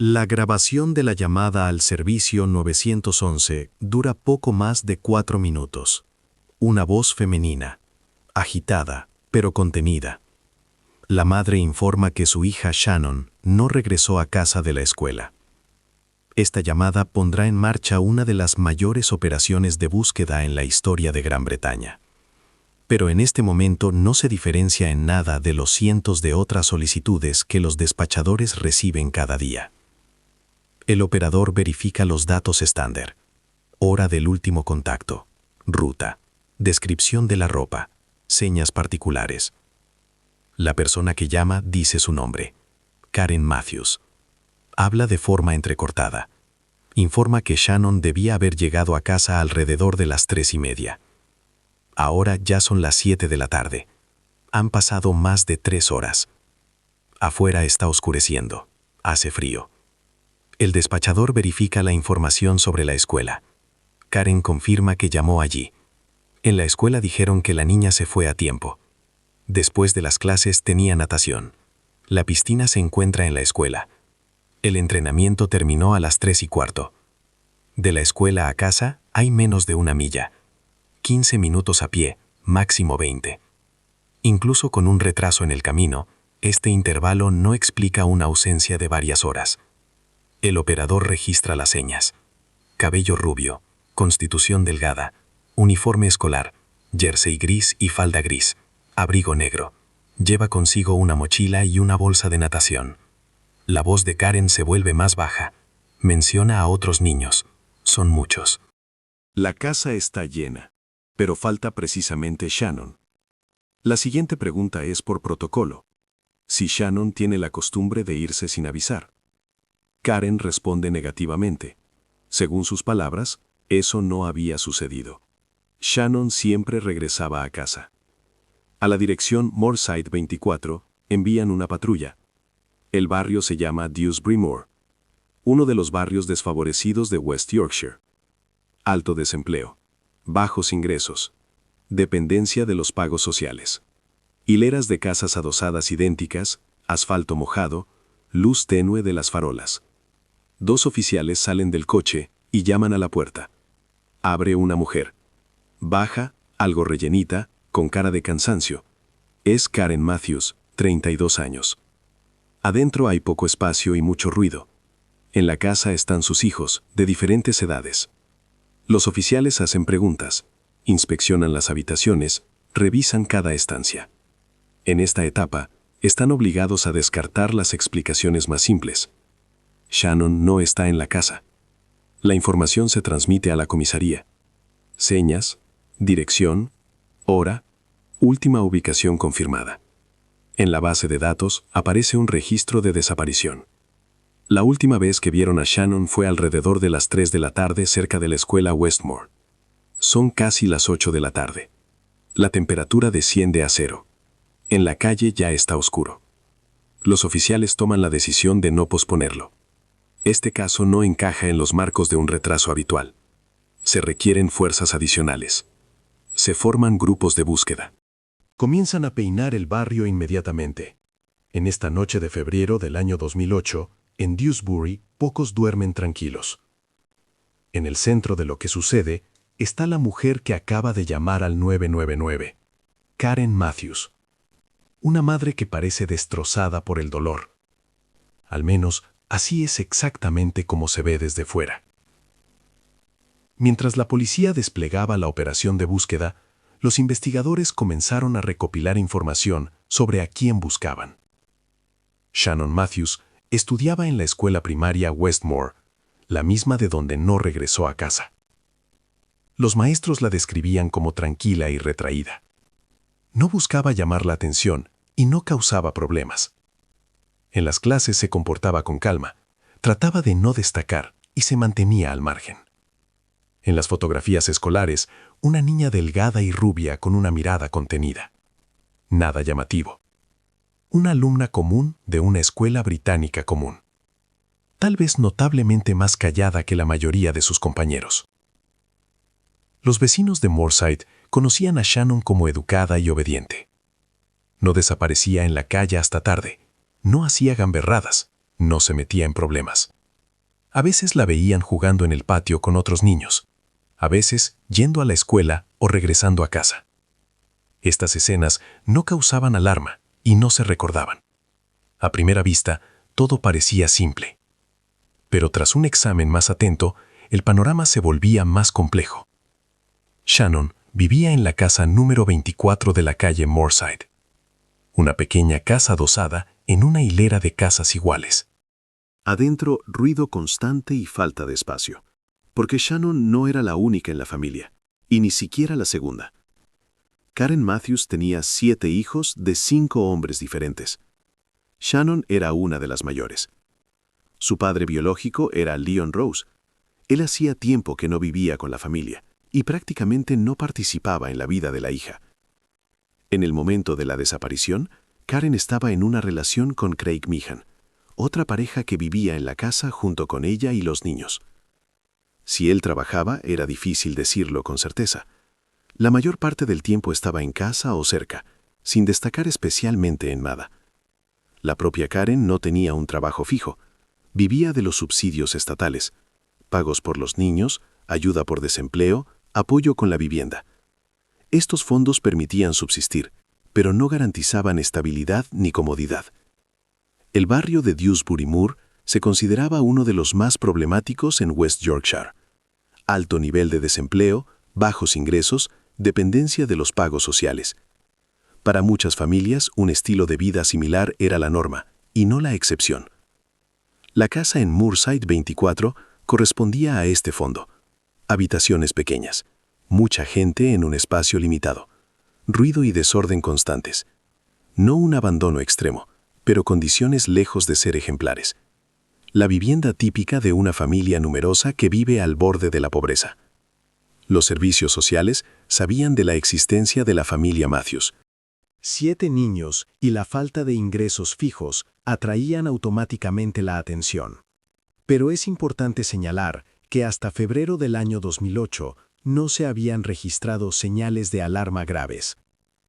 La grabación de la llamada al servicio 911 dura poco más de 4 minutos. Una voz femenina, agitada, pero contenida. La madre informa que su hija Shannon no regresó a casa de la escuela. Esta llamada pondrá en marcha una de las mayores operaciones de búsqueda en la historia de Gran Bretaña. Pero en este momento no se diferencia en nada de los cientos de otras solicitudes que los despachadores reciben cada día. El operador verifica los datos estándar: hora del último contacto, ruta, descripción de la ropa, señas particulares. La persona que llama dice su nombre: Karen Matthews. Habla de forma entrecortada. Informa que Shannon debía haber llegado a casa alrededor de las 3:30. Ahora ya son las 7 de la tarde. Han pasado más de 3 horas. Afuera está oscureciendo. Hace frío. El despachador verifica la información sobre la escuela. Karen confirma que llamó allí. En la escuela dijeron que la niña se fue a tiempo. Después de las clases tenía natación. La piscina se encuentra en la escuela. El entrenamiento terminó a las 3:15. De la escuela a casa hay menos de 1 milla. 15 minutos a pie, máximo 20. Incluso con un retraso en el camino, este intervalo no explica una ausencia de varias horas. El operador registra las señas: cabello rubio, constitución delgada, uniforme escolar, jersey gris y falda gris, abrigo negro. Lleva consigo una mochila y una bolsa de natación. La voz de Karen se vuelve más baja. Menciona a otros niños. Son muchos. La casa está llena, pero falta precisamente Shannon. La siguiente pregunta es por protocolo: si Shannon tiene la costumbre de irse sin avisar. Karen responde negativamente. Según sus palabras, eso no había sucedido. Shannon siempre regresaba a casa. A la dirección Moorside 24 envían una patrulla. El barrio se llama Dewsbury Moor, uno de los barrios desfavorecidos de West Yorkshire. Alto desempleo, bajos ingresos, dependencia de los pagos sociales. Hileras de casas adosadas idénticas, asfalto mojado, luz tenue de las farolas. 2 oficiales salen del coche y llaman a la puerta. Abre una mujer. Baja, algo rellenita, con cara de cansancio. Es Karen Matthews, 32 años. Adentro hay poco espacio y mucho ruido. En la casa están sus hijos, de diferentes edades. Los oficiales hacen preguntas, inspeccionan las habitaciones, revisan cada estancia. En esta etapa, están obligados a descartar las explicaciones más simples. Shannon no está en la casa. La información se transmite a la comisaría. Señas, dirección, hora, última ubicación confirmada. En la base de datos aparece un registro de desaparición. La última vez que vieron a Shannon fue alrededor de las 3 de la tarde cerca de la escuela Westmore. Son casi las 8 de la tarde. La temperatura desciende a 0. En la calle ya está oscuro. Los oficiales toman la decisión de no posponerlo. Este caso no encaja en los marcos de un retraso habitual. Se requieren fuerzas adicionales. Se forman grupos de búsqueda. Comienzan a peinar el barrio inmediatamente. En esta noche de febrero del año 2008, en Dewsbury, pocos duermen tranquilos. En el centro de lo que sucede está la mujer que acaba de llamar al 999, Karen Matthews. Una madre que parece destrozada por el dolor. Al menos, así es exactamente como se ve desde fuera. Mientras la policía desplegaba la operación de búsqueda, los investigadores comenzaron a recopilar información sobre a quién buscaban. Shannon Matthews estudiaba en la escuela primaria Westmore, la misma de donde no regresó a casa. Los maestros la describían como tranquila y retraída. No buscaba llamar la atención y no causaba problemas. En las clases se comportaba con calma, trataba de no destacar y se mantenía al margen. En las fotografías escolares, una niña delgada y rubia con una mirada contenida. Nada llamativo. Una alumna común de una escuela británica común. Tal vez notablemente más callada que la mayoría de sus compañeros. Los vecinos de Moorside conocían a Shannon como educada y obediente. No desaparecía en la calle hasta tarde, no hacía gamberradas, no se metía en problemas. A veces la veían jugando en el patio con otros niños, a veces yendo a la escuela o regresando a casa. Estas escenas no causaban alarma y no se recordaban. A primera vista, todo parecía simple. Pero tras un examen más atento, el panorama se volvía más complejo. Shannon vivía en la casa número 24 de la calle Moorside, una pequeña casa adosada en una hilera de casas iguales. Adentro, ruido constante y falta de espacio, porque Shannon no era la única en la familia, y ni siquiera la segunda. Karen Matthews tenía 7 hijos de 5 hombres diferentes. Shannon era una de las mayores. Su padre biológico era Leon Rose. Él hacía tiempo que no vivía con la familia y prácticamente no participaba en la vida de la hija. En el momento de la desaparición, Karen estaba en una relación con Craig Meehan, otra pareja que vivía en la casa junto con ella y los niños. Si él trabajaba, era difícil decirlo con certeza. La mayor parte del tiempo estaba en casa o cerca, sin destacar especialmente en nada. La propia Karen no tenía un trabajo fijo. Vivía de los subsidios estatales, pagos por los niños, ayuda por desempleo, apoyo con la vivienda. Estos fondos permitían subsistir, pero no garantizaban estabilidad ni comodidad. El barrio de Dewsbury Moor se consideraba uno de los más problemáticos en West Yorkshire. Alto nivel de desempleo, bajos ingresos, dependencia de los pagos sociales. Para muchas familias, un estilo de vida similar era la norma, y no la excepción. La casa en Moorside 24 correspondía a este fondo. Habitaciones pequeñas, mucha gente en un espacio limitado, ruido y desorden constantes. No un abandono extremo, pero condiciones lejos de ser ejemplares. La vivienda típica de una familia numerosa que vive al borde de la pobreza. Los servicios sociales sabían de la existencia de la familia Matthews. 7 niños y la falta de ingresos fijos atraían automáticamente la atención. Pero es importante señalar que hasta febrero del año 2008 no se habían registrado señales de alarma graves.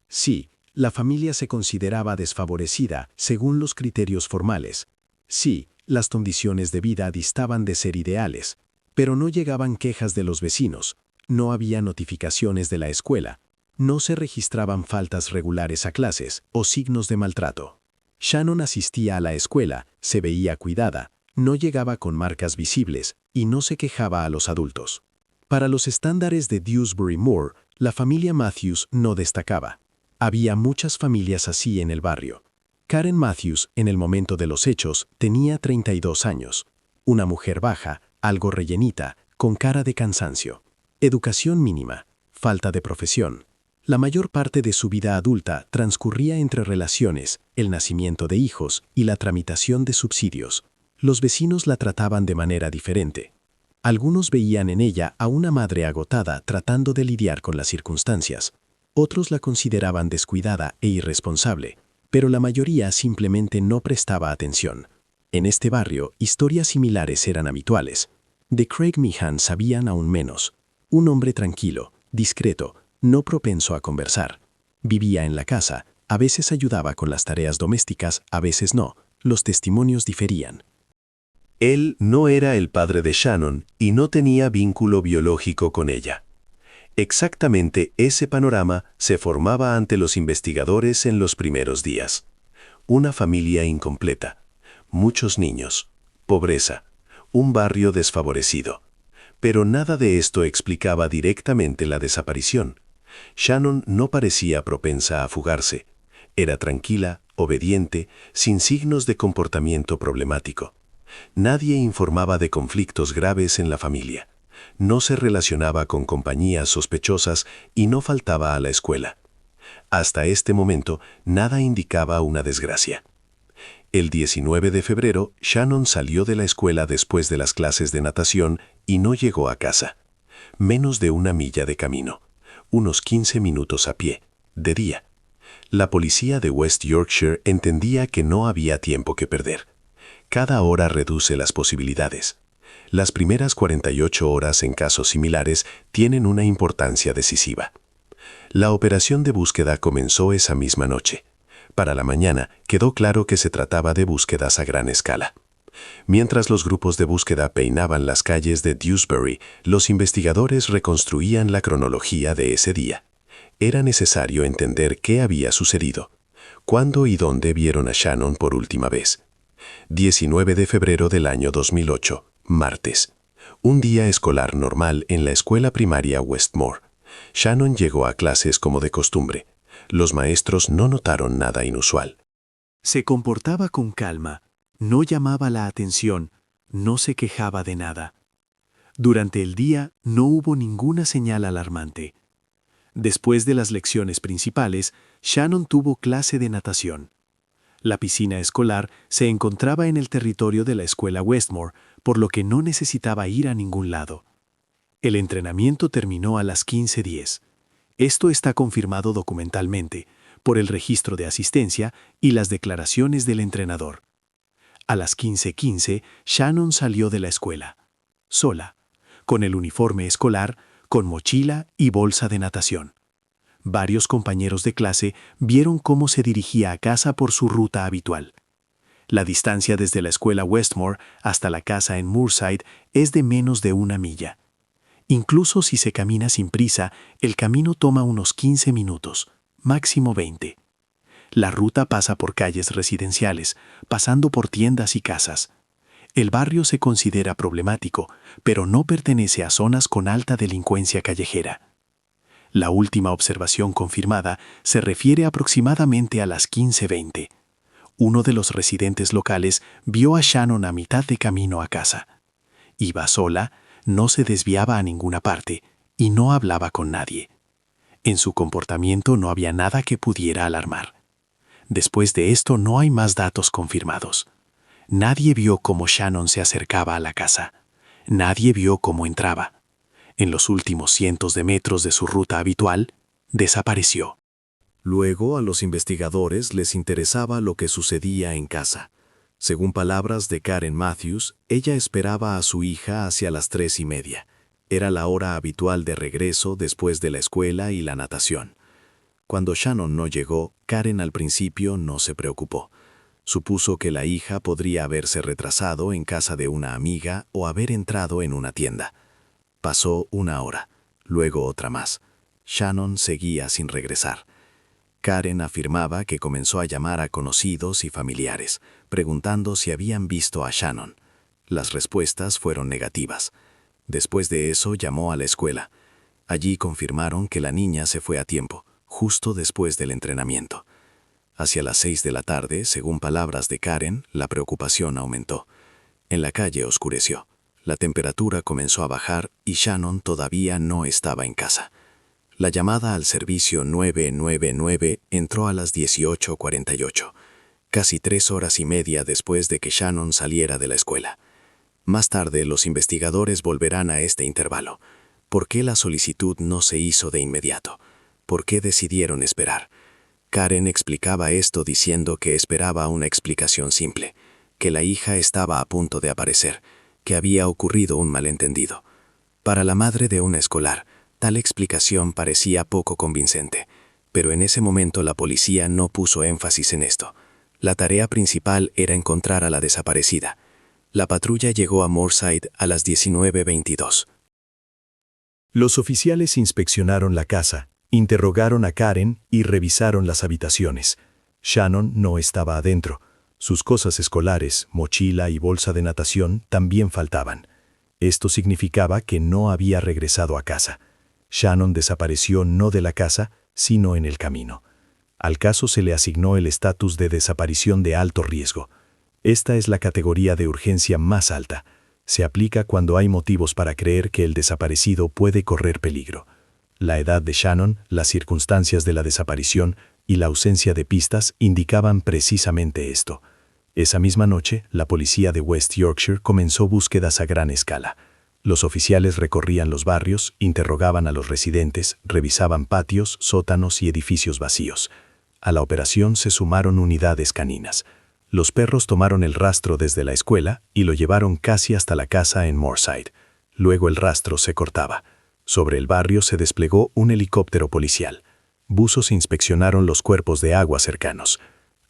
Sí, la familia se consideraba desfavorecida según los criterios formales. Sí, las condiciones de vida distaban de ser ideales, pero no llegaban quejas de los vecinos, no había notificaciones de la escuela, no se registraban faltas regulares a clases o signos de maltrato. Shannon asistía a la escuela, se veía cuidada, no llegaba con marcas visibles y no se quejaba a los adultos. Para los estándares de Dewsbury Moor, la familia Matthews no destacaba. Había muchas familias así en el barrio. Karen Matthews, en el momento de los hechos, tenía 32 años. Una mujer baja, algo rellenita, con cara de cansancio. Educación mínima, falta de profesión. La mayor parte de su vida adulta transcurría entre relaciones, el nacimiento de hijos y la tramitación de subsidios. Los vecinos la trataban de manera diferente. Algunos veían en ella a una madre agotada tratando de lidiar con las circunstancias. Otros la consideraban descuidada e irresponsable, pero la mayoría simplemente no prestaba atención. En este barrio, historias similares eran habituales. De Craig Meehan sabían aún menos. Un hombre tranquilo, discreto, no propenso a conversar. Vivía en la casa, a veces ayudaba con las tareas domésticas, a veces no. Los testimonios diferían. Él no era el padre de Shannon y no tenía vínculo biológico con ella. Exactamente ese panorama se formaba ante los investigadores en los primeros días. Una familia incompleta, muchos niños, pobreza, un barrio desfavorecido. Pero nada de esto explicaba directamente la desaparición. Shannon no parecía propensa a fugarse. Era tranquila, obediente, sin signos de comportamiento problemático. Nadie informaba de conflictos graves en la familia. No se relacionaba con compañías sospechosas y no faltaba a la escuela. Hasta este momento, nada indicaba una desgracia. El 19 de febrero, Shannon salió de la escuela después de las clases de natación y no llegó a casa. Menos de 1 milla de camino, unos 15 minutos a pie, de día. La policía de West Yorkshire entendía que no había tiempo que perder. Cada hora reduce las posibilidades. Las primeras 48 horas en casos similares tienen una importancia decisiva. La operación de búsqueda comenzó esa misma noche. Para la mañana quedó claro que se trataba de búsquedas a gran escala. Mientras los grupos de búsqueda peinaban las calles de Dewsbury, los investigadores reconstruían la cronología de ese día. Era necesario entender qué había sucedido. ¿Cuándo y dónde vieron a Shannon por última vez? 19 de febrero del año 2008, martes. Un día escolar normal en la escuela primaria Westmore. Shannon llegó a clases como de costumbre. Los maestros no notaron nada inusual. Se comportaba con calma, no llamaba la atención, no se quejaba de nada. Durante el día no hubo ninguna señal alarmante. Después de las lecciones principales, Shannon tuvo clase de natación. La piscina escolar se encontraba en el territorio de la escuela Westmore, por lo que no necesitaba ir a ningún lado. El entrenamiento terminó a las 15:10. Esto está confirmado documentalmente por el registro de asistencia y las declaraciones del entrenador. A las 15:15, Shannon salió de la escuela, sola, con el uniforme escolar, con mochila y bolsa de natación. Varios compañeros de clase vieron cómo se dirigía a casa por su ruta habitual. La distancia desde la escuela Westmore hasta la casa en Moorside es de menos de 1 milla. Incluso si se camina sin prisa, el camino toma unos 15 minutos, máximo 20. La ruta pasa por calles residenciales, pasando por tiendas y casas. El barrio se considera problemático, pero no pertenece a zonas con alta delincuencia callejera. La última observación confirmada se refiere aproximadamente a las 15:20. Uno de los residentes locales vio a Shannon a mitad de camino a casa. Iba sola, no se desviaba a ninguna parte y no hablaba con nadie. En su comportamiento no había nada que pudiera alarmar. Después de esto no hay más datos confirmados. Nadie vio cómo Shannon se acercaba a la casa. Nadie vio cómo entraba. En los últimos cientos de metros de su ruta habitual, desapareció. Luego, a los investigadores les interesaba lo que sucedía en casa. Según palabras de Karen Matthews, ella esperaba a su hija hacia las 3:30. Era la hora habitual de regreso después de la escuela y la natación. Cuando Shannon no llegó, Karen al principio no se preocupó. Supuso que la hija podría haberse retrasado en casa de una amiga o haber entrado en una tienda. Pasó 1 hora, luego otra más. Shannon seguía sin regresar. Karen afirmaba que comenzó a llamar a conocidos y familiares, preguntando si habían visto a Shannon. Las respuestas fueron negativas. Después de eso llamó a la escuela. Allí confirmaron que la niña se fue a tiempo, justo después del entrenamiento. Hacia las 6 de la tarde, según palabras de Karen, la preocupación aumentó. En la calle oscureció. La temperatura comenzó a bajar y Shannon todavía no estaba en casa. La llamada al servicio 999 entró a las 18:48, casi 3 horas y media después de que Shannon saliera de la escuela. Más tarde, los investigadores volverán a este intervalo. ¿Por qué la solicitud no se hizo de inmediato? ¿Por qué decidieron esperar? Karen explicaba esto diciendo que esperaba una explicación simple, que la hija estaba a punto de aparecer, que había ocurrido un malentendido. Para la madre de una escolar, tal explicación parecía poco convincente, pero en ese momento la policía no puso énfasis en esto. La tarea principal era encontrar a la desaparecida. La patrulla llegó a Moorside a las 19:22. Los oficiales inspeccionaron la casa, interrogaron a Karen y revisaron las habitaciones. Shannon no estaba adentro. Sus cosas escolares, mochila y bolsa de natación también faltaban. Esto significaba que no había regresado a casa. Shannon desapareció no de la casa, sino en el camino. Al caso se le asignó el estatus de desaparición de alto riesgo. Esta es la categoría de urgencia más alta. Se aplica cuando hay motivos para creer que el desaparecido puede correr peligro. La edad de Shannon, las circunstancias de la desaparición y la ausencia de pistas indicaban precisamente esto. Esa misma noche, la policía de West Yorkshire comenzó búsquedas a gran escala. Los oficiales recorrían los barrios, interrogaban a los residentes, revisaban patios, sótanos y edificios vacíos. A la operación se sumaron unidades caninas. Los perros tomaron el rastro desde la escuela y lo llevaron casi hasta la casa en Moorside. Luego el rastro se cortaba. Sobre el barrio se desplegó un helicóptero policial. Buzos inspeccionaron los cuerpos de agua cercanos.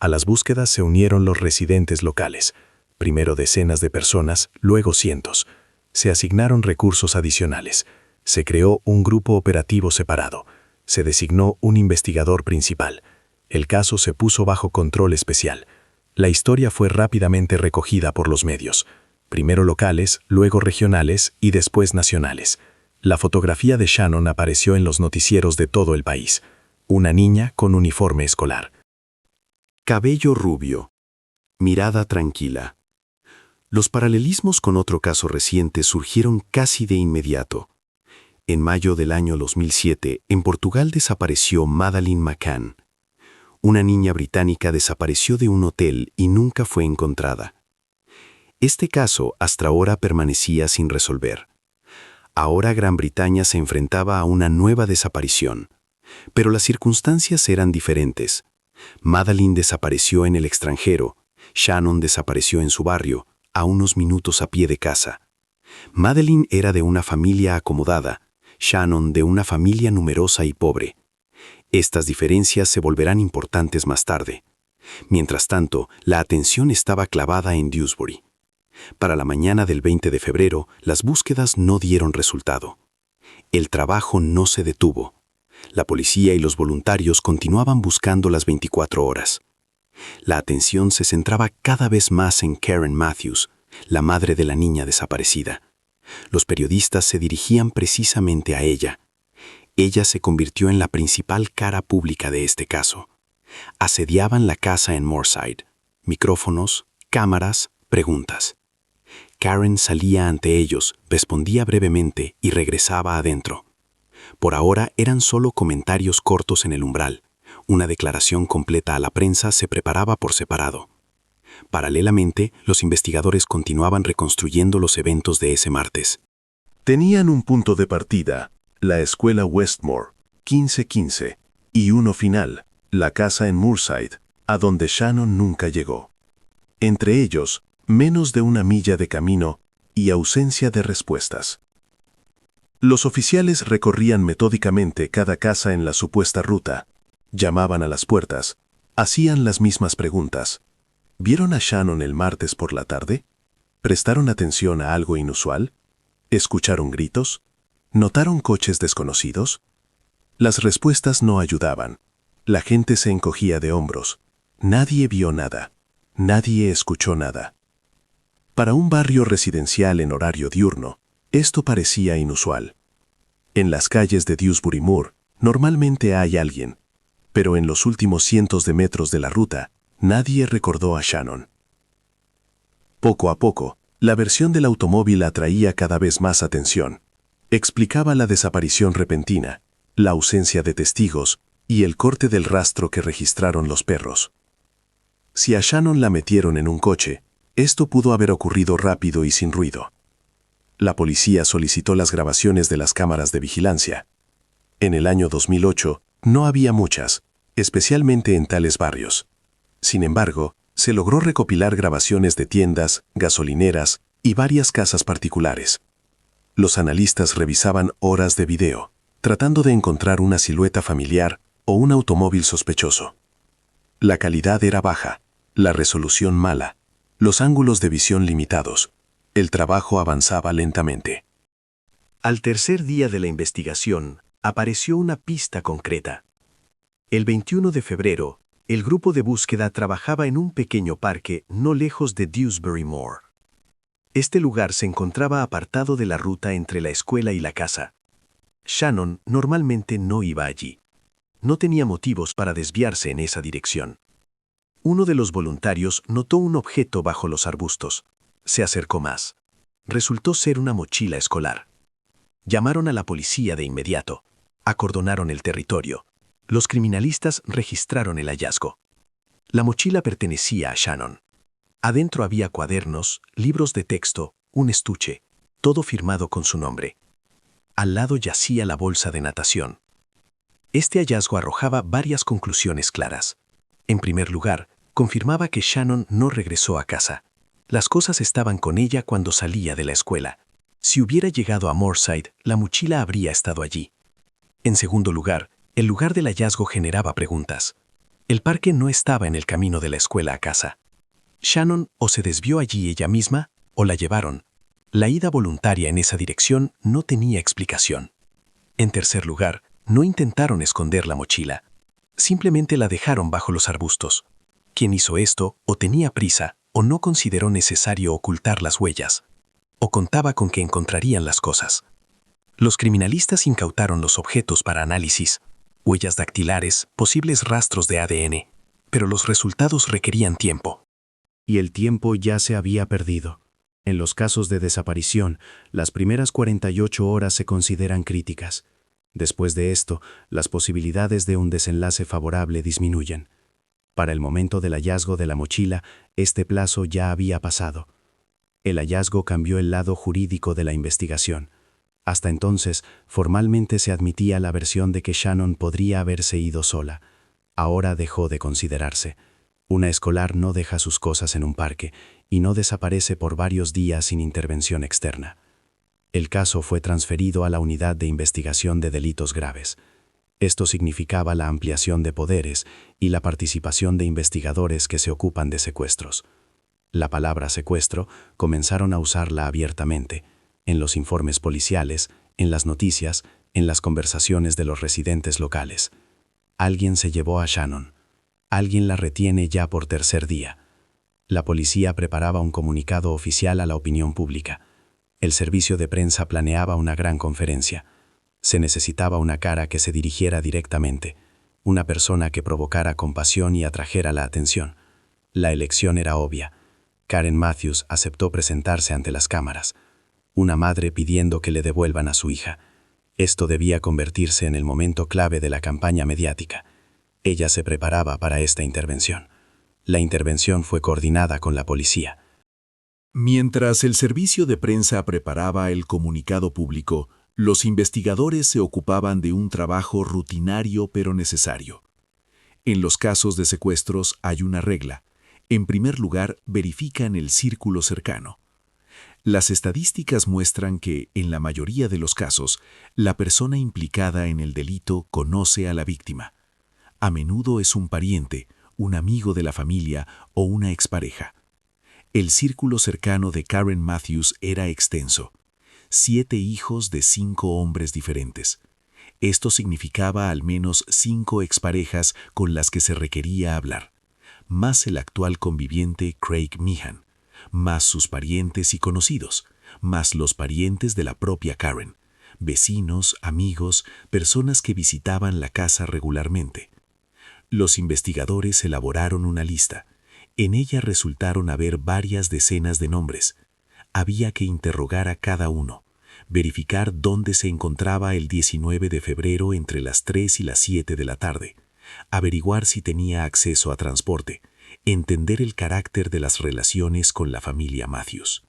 A las búsquedas se unieron los residentes locales. Primero decenas de personas, luego cientos. Se asignaron recursos adicionales. Se creó un grupo operativo separado. Se designó un investigador principal. El caso se puso bajo control especial. La historia fue rápidamente recogida por los medios. Primero locales, luego regionales y después nacionales. La fotografía de Shannon apareció en los noticieros de todo el país. Una niña con uniforme escolar. Cabello rubio. Mirada tranquila. Los paralelismos con otro caso reciente surgieron casi de inmediato. En mayo del año 2007, en Portugal desapareció Madeleine McCann. Una niña británica desapareció de un hotel y nunca fue encontrada. Este caso hasta ahora permanecía sin resolver. Ahora Gran Bretaña se enfrentaba a una nueva desaparición. Pero las circunstancias eran diferentes. Madeleine desapareció en el extranjero. Shannon desapareció en su barrio, a unos minutos a pie de casa. Madeleine era de una familia acomodada, Shannon de una familia numerosa y pobre. Estas diferencias se volverán importantes más tarde. Mientras tanto, la atención estaba clavada en Dewsbury. Para la mañana del 20 de febrero, las búsquedas no dieron resultado. El trabajo no se detuvo. La policía y los voluntarios continuaban buscando las 24 horas. La atención se centraba cada vez más en Karen Matthews, la madre de la niña desaparecida. Los periodistas se dirigían precisamente a ella. Ella se convirtió en la principal cara pública de este caso. Asediaban la casa en Moorside. Micrófonos, cámaras, preguntas. Karen salía ante ellos, respondía brevemente y regresaba adentro. Por ahora eran solo comentarios cortos en el umbral. Una declaración completa a la prensa se preparaba por separado. Paralelamente, los investigadores continuaban reconstruyendo los eventos de ese martes. Tenían un punto de partida, la escuela Westmore, 1515, y uno final, la casa en Moorside, a donde Shannon nunca llegó. Entre ellos, menos de una milla de camino y ausencia de respuestas. Los oficiales recorrían metódicamente cada casa en la supuesta ruta, llamaban a las puertas, hacían las mismas preguntas. ¿Vieron a Shannon el martes por la tarde? ¿Prestaron atención a algo inusual? ¿Escucharon gritos? ¿Notaron coches desconocidos? Las respuestas no ayudaban. La gente se encogía de hombros. Nadie vio nada. Nadie escuchó nada. Para un barrio residencial en horario diurno, esto parecía inusual. En las calles de Dewsbury Moor, normalmente hay alguien, pero en los últimos cientos de metros de la ruta, nadie recordó a Shannon. Poco a poco, la versión del automóvil atraía cada vez más atención. Explicaba la desaparición repentina, la ausencia de testigos y el corte del rastro que registraron los perros. Si a Shannon la metieron en un coche, esto pudo haber ocurrido rápido y sin ruido. La policía solicitó las grabaciones de las cámaras de vigilancia. En el año 2008, no había muchas, especialmente en tales barrios. Sin embargo, se logró recopilar grabaciones de tiendas, gasolineras y varias casas particulares. Los analistas revisaban horas de video, tratando de encontrar una silueta familiar o un automóvil sospechoso. La calidad era baja, la resolución mala, los ángulos de visión limitados. El trabajo avanzaba lentamente. Al tercer día de la investigación, apareció una pista concreta. El 21 de febrero, el grupo de búsqueda trabajaba en un pequeño parque no lejos de Dewsbury Moor. Este lugar se encontraba apartado de la ruta entre la escuela y la casa. Shannon normalmente no iba allí. No tenía motivos para desviarse en esa dirección. Uno de los voluntarios notó un objeto bajo los arbustos. Se acercó más. Resultó ser una mochila escolar. Llamaron a la policía de inmediato. Acordonaron el territorio. Los criminalistas registraron el hallazgo. La mochila pertenecía a Shannon. Adentro había cuadernos, libros de texto, un estuche, todo firmado con su nombre. Al lado yacía la bolsa de natación. Este hallazgo arrojaba varias conclusiones claras. En primer lugar, confirmaba que Shannon no regresó a casa. Las cosas estaban con ella cuando salía de la escuela. Si hubiera llegado a Moorside, la mochila habría estado allí. En segundo lugar, el lugar del hallazgo generaba preguntas. El parque no estaba en el camino de la escuela a casa. Shannon o se desvió allí ella misma o la llevaron. La ida voluntaria en esa dirección no tenía explicación. En tercer lugar, no intentaron esconder la mochila. Simplemente la dejaron bajo los arbustos. Quien hizo esto o tenía prisa o no consideró necesario ocultar las huellas, o contaba con que encontrarían las cosas. Los criminalistas incautaron los objetos para análisis, huellas dactilares, posibles rastros de ADN, pero los resultados requerían tiempo. Y el tiempo ya se había perdido. En los casos de desaparición, las primeras 48 horas se consideran críticas. Después de esto, las posibilidades de un desenlace favorable disminuyen. Para el momento del hallazgo de la mochila, este plazo ya había pasado. El hallazgo cambió el lado jurídico de la investigación. Hasta entonces, formalmente se admitía la versión de que Shannon podría haberse ido sola. Ahora dejó de considerarse. Una escolar no deja sus cosas en un parque y no desaparece por varios días sin intervención externa. El caso fue transferido a la Unidad de Investigación de Delitos Graves. Esto significaba la ampliación de poderes y la participación de investigadores que se ocupan de secuestros. La palabra secuestro comenzaron a usarla abiertamente, en los informes policiales, en las noticias, en las conversaciones de los residentes locales. Alguien se llevó a Shannon. Alguien la retiene ya por tercer día. La policía preparaba un comunicado oficial a la opinión pública. El servicio de prensa planeaba una gran conferencia. Se necesitaba una cara que se dirigiera directamente, una persona que provocara compasión y atrajera la atención. La elección era obvia. Karen Matthews aceptó presentarse ante las cámaras. Una madre pidiendo que le devuelvan a su hija. Esto debía convertirse en el momento clave de la campaña mediática. Ella se preparaba para esta intervención. La intervención fue coordinada con la policía. Mientras el servicio de prensa preparaba el comunicado público, los investigadores se ocupaban de un trabajo rutinario pero necesario. En los casos de secuestros hay una regla. En primer lugar, verifican el círculo cercano. Las estadísticas muestran que, en la mayoría de los casos, la persona implicada en el delito conoce a la víctima. A menudo es un pariente, un amigo de la familia o una expareja. El círculo cercano de Karen Matthews era extenso. 7 hijos de 5 hombres diferentes. Esto significaba al menos 5 exparejas con las que se requería hablar, más el actual conviviente Craig Meehan, más sus parientes y conocidos, más los parientes de la propia Karen, vecinos, amigos, personas que visitaban la casa regularmente. Los investigadores elaboraron una lista. En ella resultaron haber varias decenas de nombres. Había que interrogar a cada uno, verificar dónde se encontraba el 19 de febrero entre las 3 y las 7 de la tarde, averiguar si tenía acceso a transporte, entender el carácter de las relaciones con la familia Matthews.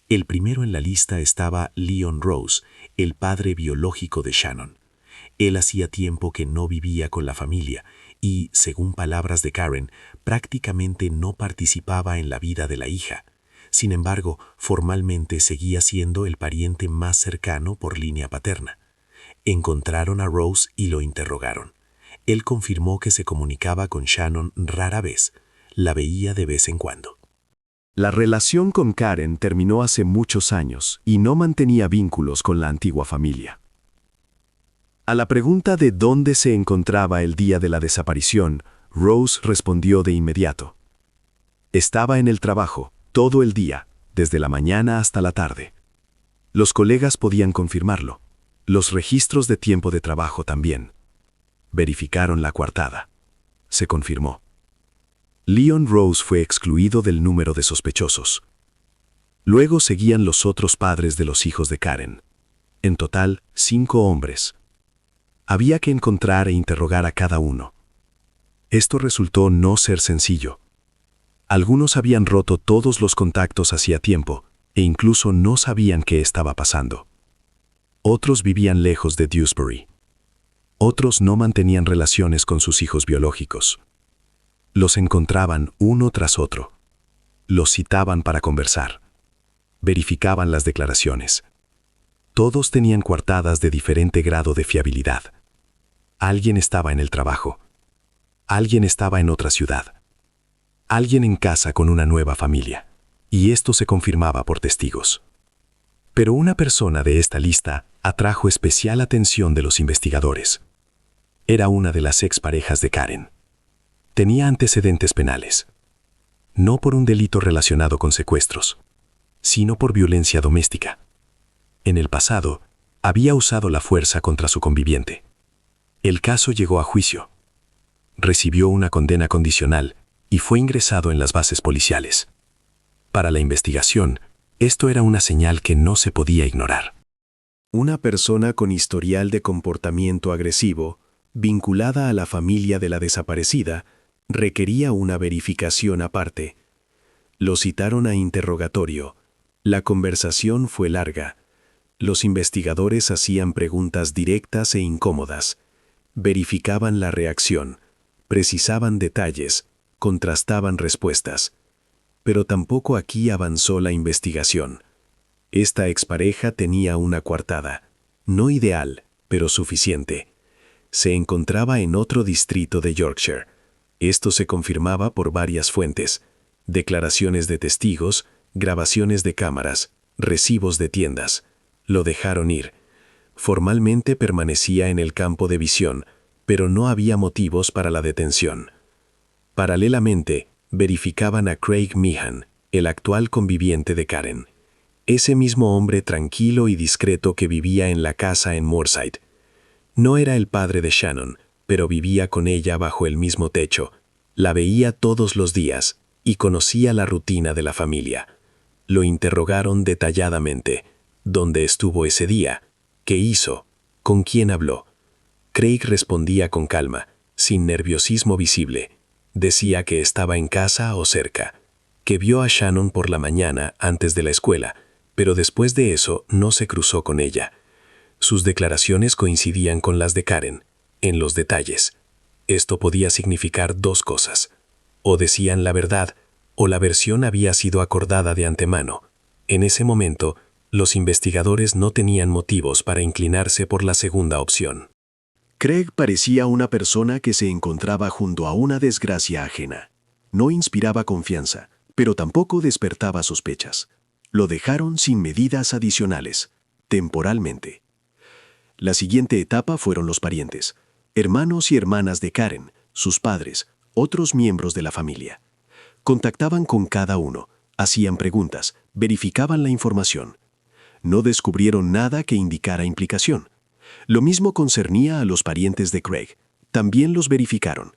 El primero en la lista estaba Leon Rose, el padre biológico de Shannon. Él hacía tiempo que no vivía con la familia y, según palabras de Karen, prácticamente no participaba en la vida de la hija. Sin embargo, formalmente seguía siendo el pariente más cercano por línea paterna. Encontraron a Rose y lo interrogaron. Él confirmó que se comunicaba con Shannon rara vez, la veía de vez en cuando. La relación con Karen terminó hace muchos años y no mantenía vínculos con la antigua familia. A la pregunta de dónde se encontraba el día de la desaparición, Rose respondió de inmediato. Estaba en el trabajo, todo el día, desde la mañana hasta la tarde. Los colegas podían confirmarlo. Los registros de tiempo de trabajo también. Verificaron la coartada. Se confirmó. Leon Rose fue excluido del número de sospechosos. Luego seguían los otros padres de los hijos de Karen. En total, 5 hombres. Había que encontrar e interrogar a cada uno. Esto resultó no ser sencillo. Algunos habían roto todos los contactos hacía tiempo e incluso no sabían qué estaba pasando. Otros vivían lejos de Dewsbury. Otros no mantenían relaciones con sus hijos biológicos. Los encontraban uno tras otro. Los citaban para conversar. Verificaban las declaraciones. Todos tenían coartadas de diferente grado de fiabilidad. Alguien estaba en el trabajo. Alguien estaba en otra ciudad. alguien en casa con una nueva familia, y esto se confirmaba por testigos. Pero una persona de esta lista atrajo especial atención de los investigadores. Era una de las exparejas de Karen. Tenía antecedentes penales, no por un delito relacionado con secuestros, sino por violencia doméstica. En el pasado, había usado la fuerza contra su conviviente. El caso llegó a juicio. Recibió una condena condicional y fue ingresado en las bases policiales. Para la investigación, esto era una señal que no se podía ignorar. Una persona con historial de comportamiento agresivo, vinculada a la familia de la desaparecida, requería una verificación aparte. Lo citaron a interrogatorio. La conversación fue larga. Los investigadores hacían preguntas directas e incómodas. Verificaban la reacción, precisaban detalles, contrastaban respuestas. Pero tampoco aquí avanzó la investigación. Esta expareja tenía una coartada, no ideal, pero suficiente. Se encontraba en otro distrito de Yorkshire. Esto se confirmaba por varias fuentes: declaraciones de testigos, grabaciones de cámaras, recibos de tiendas. Lo dejaron ir. Formalmente permanecía en el campo de visión, pero no había motivos para la detención. Paralelamente, verificaban a Craig Meehan, el actual conviviente de Karen. Ese mismo hombre tranquilo y discreto que vivía en la casa en Moorside. No era el padre de Shannon, pero vivía con ella bajo el mismo techo. La veía todos los días y conocía la rutina de la familia. Lo interrogaron detalladamente. ¿Dónde estuvo ese día? ¿Qué hizo? ¿Con quién habló? Craig respondía con calma, sin nerviosismo visible. Decía que estaba en casa o cerca, que vio a Shannon por la mañana antes de la escuela, pero después de eso no se cruzó con ella. Sus declaraciones coincidían con las de Karen, en los detalles. Esto podía significar dos cosas: o decían la verdad, o la versión había sido acordada de antemano. En ese momento, los investigadores no tenían motivos para inclinarse por la segunda opción. Craig parecía una persona que se encontraba junto a una desgracia ajena. No inspiraba confianza, pero tampoco despertaba sospechas. Lo dejaron sin medidas adicionales, temporalmente. La siguiente etapa fueron los parientes, hermanos y hermanas de Karen, sus padres, otros miembros de la familia. Contactaban con cada uno, hacían preguntas, verificaban la información. No descubrieron nada que indicara implicación. Lo mismo concernía a los parientes de Craig. También los verificaron,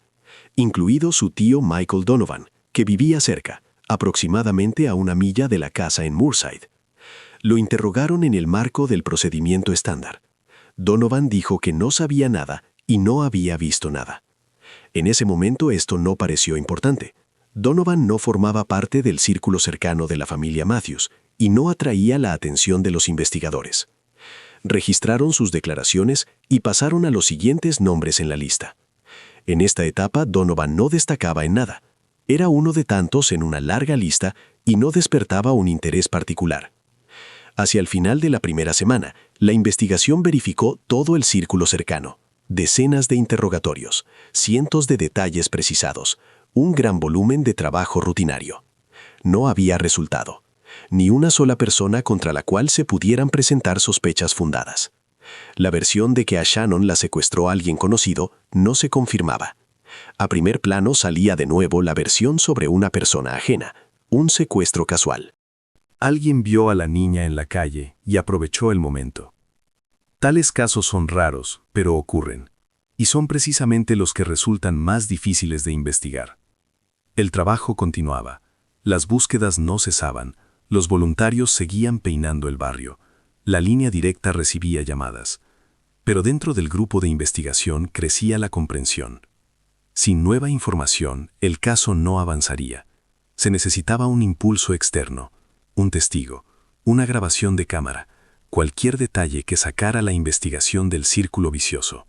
incluido su tío Michael Donovan, que vivía cerca, aproximadamente a 1 milla de la casa en Moorside. Lo interrogaron en el marco del procedimiento estándar. Donovan dijo que no sabía nada y no había visto nada. En ese momento esto no pareció importante. Donovan no formaba parte del círculo cercano de la familia Matthews y no atraía la atención de los investigadores. Registraron sus declaraciones y pasaron a los siguientes nombres en la lista. En esta etapa, Donovan no destacaba en nada. Era uno de tantos en una larga lista y no despertaba un interés particular. Hacia el final de la primera semana, la investigación verificó todo el círculo cercano. Decenas de interrogatorios, cientos de detalles precisados, un gran volumen de trabajo rutinario. No había resultado. Ni una sola persona contra la cual se pudieran presentar sospechas fundadas. La versión de que a Shannon la secuestró alguien conocido no se confirmaba. A primer plano salía de nuevo la versión sobre una persona ajena, un secuestro casual. Alguien vio a la niña en la calle y aprovechó el momento. Tales casos son raros, pero ocurren, y son precisamente los que resultan más difíciles de investigar. El trabajo continuaba, las búsquedas no cesaban, los voluntarios seguían peinando el barrio, la línea directa recibía llamadas. Pero dentro del grupo de investigación crecía la comprensión. Sin nueva información, el caso no avanzaría. Se necesitaba un impulso externo, un testigo, una grabación de cámara, cualquier detalle que sacara la investigación del círculo vicioso.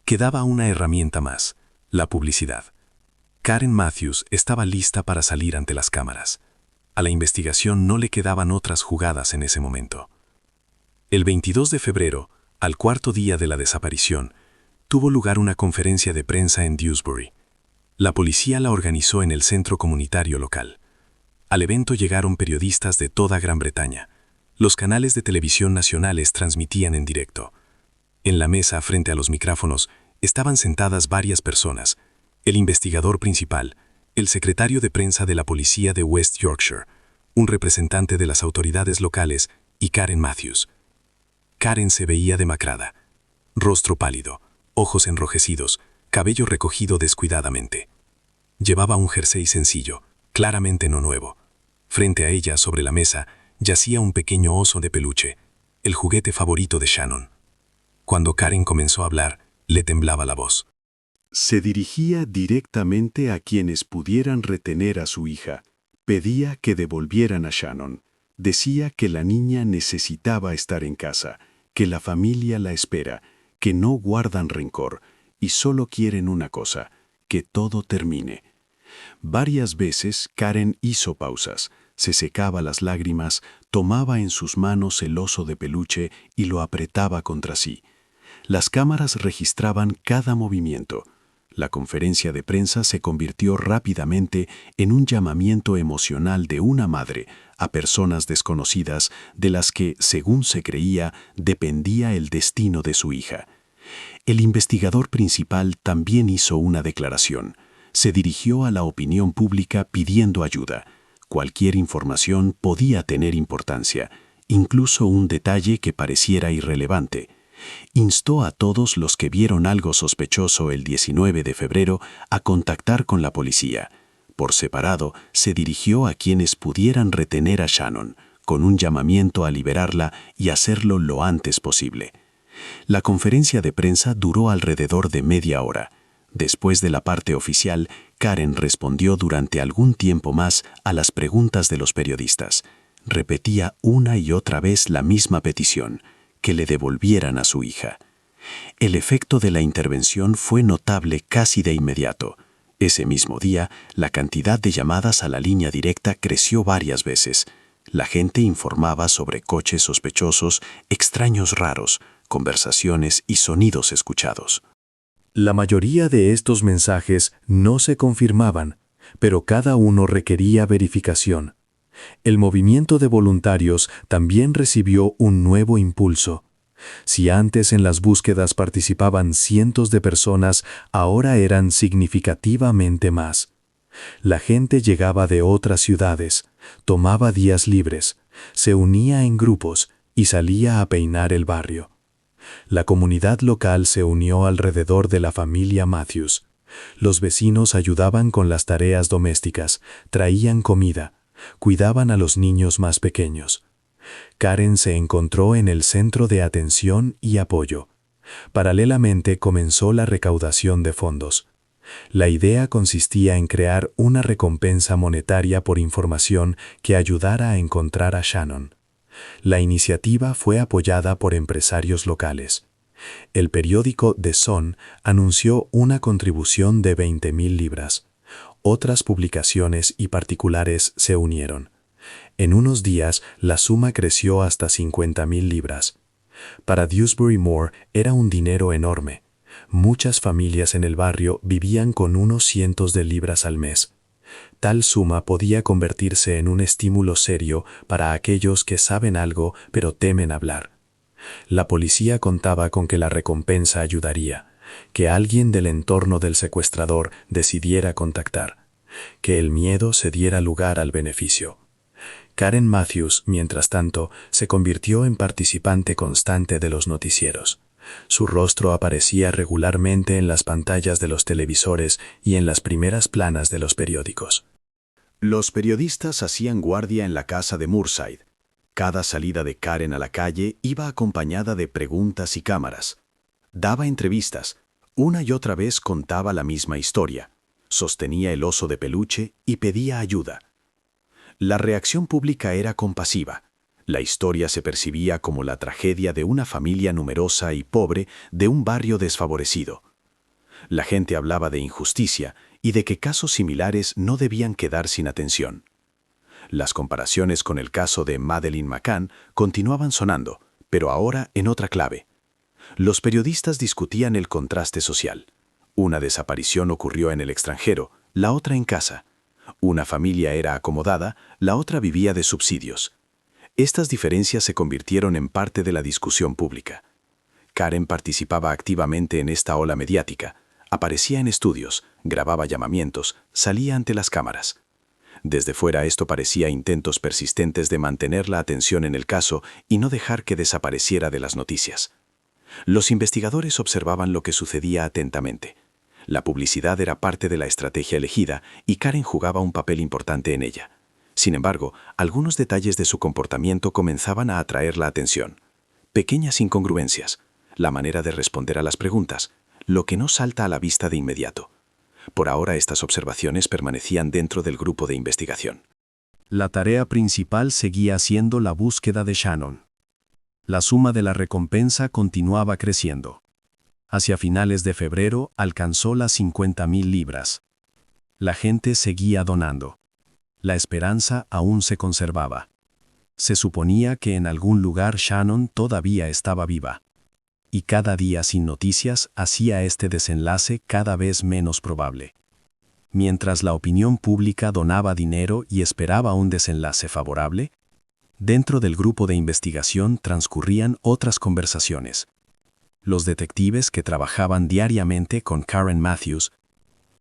Quedaba una herramienta más, la publicidad. Karen Matthews estaba lista para salir ante las cámaras. A la investigación no le quedaban otras jugadas en ese momento. El 22 de febrero, al cuarto día de la desaparición, tuvo lugar una conferencia de prensa en Dewsbury. La policía la organizó en el centro comunitario local. Al evento llegaron periodistas de toda Gran Bretaña. Los canales de televisión nacionales transmitían en directo. En la mesa, frente a los micrófonos, estaban sentadas varias personas: el investigador principal, el secretario de prensa de la policía de West Yorkshire, un representante de las autoridades locales y Karen Matthews. Karen se veía demacrada, rostro pálido, ojos enrojecidos, cabello recogido descuidadamente. Llevaba un jersey sencillo, claramente no nuevo. Frente a ella, sobre la mesa, yacía un pequeño oso de peluche, el juguete favorito de Shannon. Cuando Karen comenzó a hablar, le temblaba la voz. Se dirigía directamente a quienes pudieran retener a su hija. Pedía que devolvieran a Shannon. Decía que la niña necesitaba estar en casa, que la familia la espera, que no guardan rencor y solo quieren una cosa: que todo termine. Varias veces Karen hizo pausas, se secaba las lágrimas, tomaba en sus manos el oso de peluche y lo apretaba contra sí. Las cámaras registraban cada movimiento. La conferencia de prensa se convirtió rápidamente en un llamamiento emocional de una madre a personas desconocidas de las que, según se creía, dependía el destino de su hija. El investigador principal también hizo una declaración. Se dirigió a la opinión pública pidiendo ayuda. Cualquier información podía tener importancia, incluso un detalle que pareciera irrelevante. Instó a todos los que vieron algo sospechoso el 19 de febrero a contactar con la policía. Por separado, se dirigió a quienes pudieran retener a Shannon, con un llamamiento a liberarla y hacerlo lo antes posible. La conferencia de prensa duró alrededor de media hora. Después de la parte oficial, Karen respondió durante algún tiempo más a las preguntas de los periodistas. Repetía una y otra vez la misma petición: que le devolvieran a su hija. El efecto de la intervención fue notable casi de inmediato. Ese mismo día, la cantidad de llamadas a la línea directa creció varias veces. La gente informaba sobre coches sospechosos, extraños raros, conversaciones y sonidos escuchados. La mayoría de estos mensajes no se confirmaban, pero cada uno requería verificación. El movimiento de voluntarios también recibió un nuevo impulso. Si antes en las búsquedas participaban cientos de personas, ahora eran significativamente más. La gente llegaba de otras ciudades, tomaba días libres, se unía en grupos y salía a peinar el barrio. La comunidad local se unió alrededor de la familia Matthews. Los vecinos ayudaban con las tareas domésticas, traían comida, cuidaban a los niños más pequeños. Karen se encontró en el centro de atención y apoyo. Paralelamente comenzó la recaudación de fondos. La idea consistía en crear una recompensa monetaria por información que ayudara a encontrar a Shannon. La iniciativa fue apoyada por empresarios locales. El periódico The Sun anunció una contribución de 20.000 libras. Otras publicaciones y particulares se unieron. En unos días, la suma creció hasta 50.000 libras. Para Dewsbury Moor era un dinero enorme. Muchas familias en el barrio vivían con unos cientos de libras al mes. Tal suma podía convertirse en un estímulo serio para aquellos que saben algo pero temen hablar. La policía contaba con que la recompensa ayudaría, que alguien del entorno del secuestrador decidiera contactar, que el miedo se diera lugar al beneficio. Karen Matthews, mientras tanto, se convirtió en participante constante de los noticieros. Su rostro aparecía regularmente en las pantallas de los televisores y en las primeras planas de los periódicos. Los periodistas hacían guardia en la casa de Moorside. Cada salida de Karen a la calle iba acompañada de preguntas y cámaras. Daba entrevistas. Una y otra vez contaba la misma historia. Sostenía el oso de peluche y pedía ayuda. La reacción pública era compasiva. La historia se percibía como la tragedia de una familia numerosa y pobre de un barrio desfavorecido. La gente hablaba de injusticia y de que casos similares no debían quedar sin atención. Las comparaciones con el caso de Madeleine McCann continuaban sonando, pero ahora en otra clave. Los periodistas discutían el contraste social. Una desaparición ocurrió en el extranjero, la otra en casa. Una familia era acomodada, la otra vivía de subsidios. Estas diferencias se convirtieron en parte de la discusión pública. Karen participaba activamente en esta ola mediática. Aparecía en estudios, grababa llamamientos, salía ante las cámaras. Desde fuera esto parecía intentos persistentes de mantener la atención en el caso y no dejar que desapareciera de las noticias. Los investigadores observaban lo que sucedía atentamente. La publicidad era parte de la estrategia elegida y Karen jugaba un papel importante en ella. Sin embargo, algunos detalles de su comportamiento comenzaban a atraer la atención. Pequeñas incongruencias, la manera de responder a las preguntas, lo que no salta a la vista de inmediato. Por ahora estas observaciones permanecían dentro del grupo de investigación. La tarea principal seguía siendo la búsqueda de Shannon. La suma de la recompensa continuaba creciendo. Hacia finales de febrero alcanzó las 50,000 libras. La gente seguía donando. La esperanza aún se conservaba. Se suponía que en algún lugar Shannon todavía estaba viva. Y cada día sin noticias hacía este desenlace cada vez menos probable. Mientras la opinión pública donaba dinero y esperaba un desenlace favorable, dentro del grupo de investigación transcurrían otras conversaciones. Los detectives que trabajaban diariamente con Karen Matthews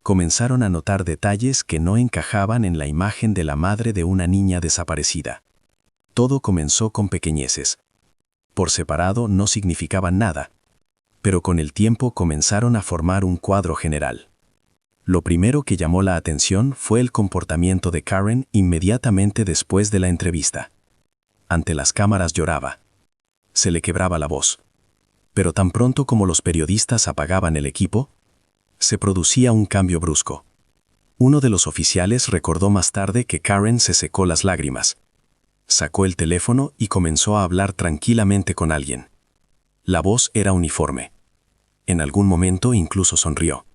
comenzaron a notar detalles que no encajaban en la imagen de la madre de una niña desaparecida. Todo comenzó con pequeñeces. Por separado no significaban nada, pero con el tiempo comenzaron a formar un cuadro general. Lo primero que llamó la atención fue el comportamiento de Karen inmediatamente después de la entrevista. Ante las cámaras lloraba. Se le quebraba la voz. Pero tan pronto como los periodistas apagaban el equipo, se producía un cambio brusco. Uno de los oficiales recordó más tarde que Karen se secó las lágrimas. Sacó el teléfono y comenzó a hablar tranquilamente con alguien. La voz era uniforme. En algún momento incluso sonrió.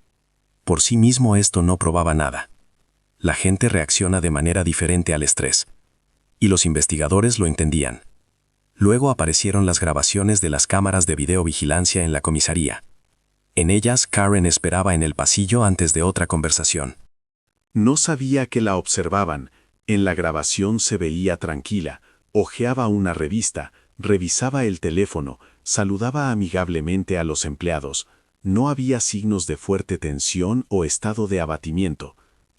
Por sí mismo esto no probaba nada. La gente reacciona de manera diferente al estrés. Y los investigadores lo entendían. Luego aparecieron las grabaciones de las cámaras de videovigilancia en la comisaría. En ellas, Karen esperaba en el pasillo antes de otra conversación. No sabía que la observaban. En la grabación se veía tranquila, hojeaba una revista, revisaba el teléfono, saludaba amigablemente a los empleados. No había signos de fuerte tensión o estado de abatimiento.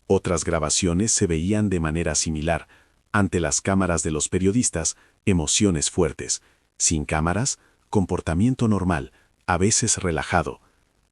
Otras grabaciones se veían de manera similar. Ante las cámaras de los periodistas, emociones fuertes. Sin cámaras, comportamiento normal, a veces relajado.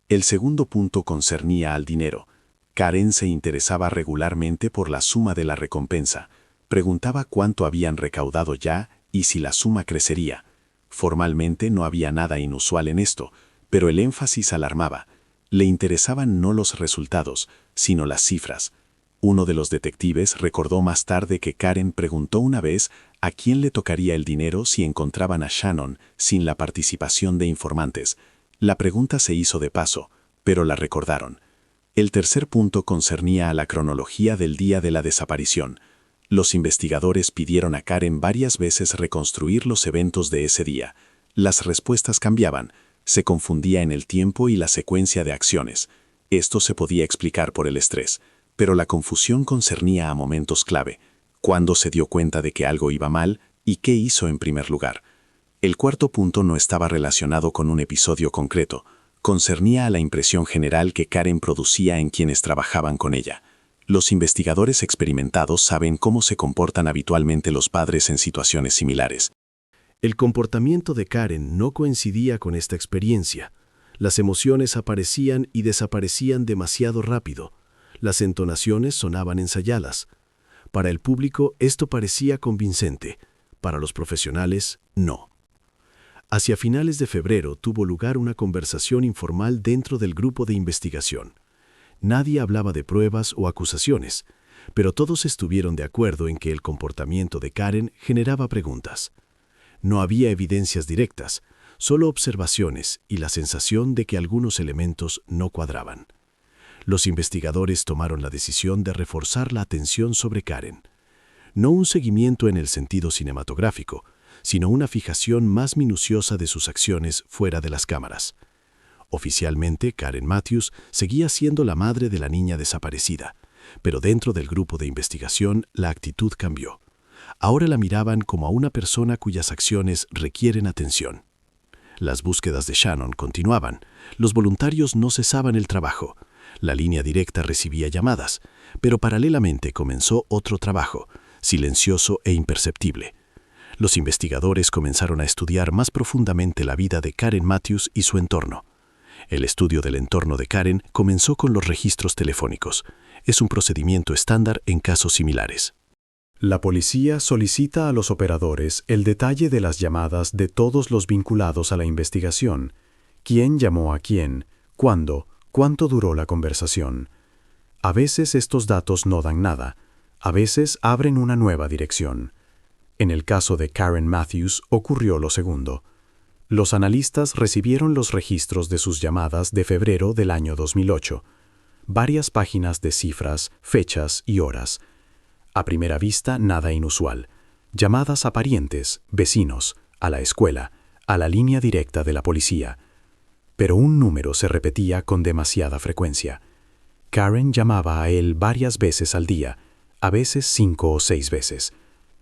El segundo punto concernía al dinero. Karen se interesaba regularmente por la suma de la recompensa. Preguntaba cuánto habían recaudado ya y si la suma crecería. Formalmente no había nada inusual en esto, pero el énfasis alarmaba. Le interesaban no los resultados, sino las cifras. Uno de los detectives recordó más tarde que Karen preguntó una vez a quién le tocaría el dinero si encontraban a Shannon sin la participación de informantes. La pregunta se hizo de paso, pero la recordaron. El tercer punto concernía a la cronología del día de la desaparición. Los investigadores pidieron a Karen varias veces reconstruir los eventos de ese día. Las respuestas cambiaban, se confundía en el tiempo y la secuencia de acciones. Esto se podía explicar por el estrés, pero la confusión concernía a momentos clave. ¿Cuándo se dio cuenta de que algo iba mal y qué hizo en primer lugar? El cuarto punto no estaba relacionado con un episodio concreto. Concernía a la impresión general que Karen producía en quienes trabajaban con ella. Los investigadores experimentados saben cómo se comportan habitualmente los padres en situaciones similares. El comportamiento de Karen no coincidía con esta experiencia. Las emociones aparecían y desaparecían demasiado rápido. Las entonaciones sonaban ensayadas. Para el público esto parecía convincente. Para los profesionales, no. Hacia finales de febrero tuvo lugar una conversación informal dentro del grupo de investigación. Nadie hablaba de pruebas o acusaciones, pero todos estuvieron de acuerdo en que el comportamiento de Karen generaba preguntas. No había evidencias directas, solo observaciones y la sensación de que algunos elementos no cuadraban. Los investigadores tomaron la decisión de reforzar la atención sobre Karen. No un seguimiento en el sentido cinematográfico, sino una fijación más minuciosa de sus acciones fuera de las cámaras. Oficialmente, Karen Matthews seguía siendo la madre de la niña desaparecida, pero dentro del grupo de investigación la actitud cambió. Ahora la miraban como a una persona cuyas acciones requieren atención. Las búsquedas de Shannon continuaban. Los voluntarios no cesaban el trabajo. La línea directa recibía llamadas, pero paralelamente comenzó otro trabajo, silencioso e imperceptible. Los investigadores comenzaron a estudiar más profundamente la vida de Karen Matthews y su entorno. El estudio del entorno de Karen comenzó con los registros telefónicos. Es un procedimiento estándar en casos similares. La policía solicita a los operadores el detalle de las llamadas de todos los vinculados a la investigación. ¿Quién llamó a quién? ¿Cuándo? ¿Cuánto duró la conversación? A veces estos datos no dan nada. A veces abren una nueva dirección. En el caso de Karen Matthews ocurrió lo segundo. Los analistas recibieron los registros de sus llamadas de febrero del año 2008. Varias páginas de cifras, fechas y horas. A primera vista, nada inusual. Llamadas a parientes, vecinos, a la escuela, a la línea directa de la policía. Pero un número se repetía con demasiada frecuencia. Karen llamaba a él varias veces al día, a veces 5 o 6 veces.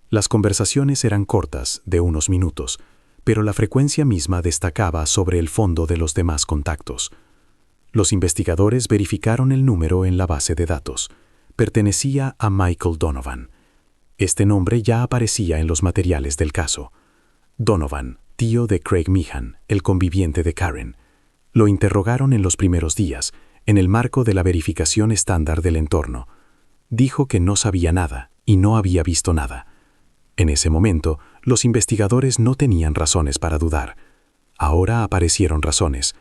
Las conversaciones eran cortas, de unos minutos, pero la frecuencia misma destacaba sobre el fondo de los demás contactos. Los investigadores verificaron el número en la base de datos. Pertenecía a Michael Donovan. Este nombre ya aparecía en los materiales del caso. Donovan, tío de Craig Meehan, el conviviente de Karen. Lo interrogaron en los primeros días, en el marco de la verificación estándar del entorno. Dijo que no sabía nada y no había visto nada. En ese momento, los investigadores no tenían razones para dudar. Ahora aparecieron razones.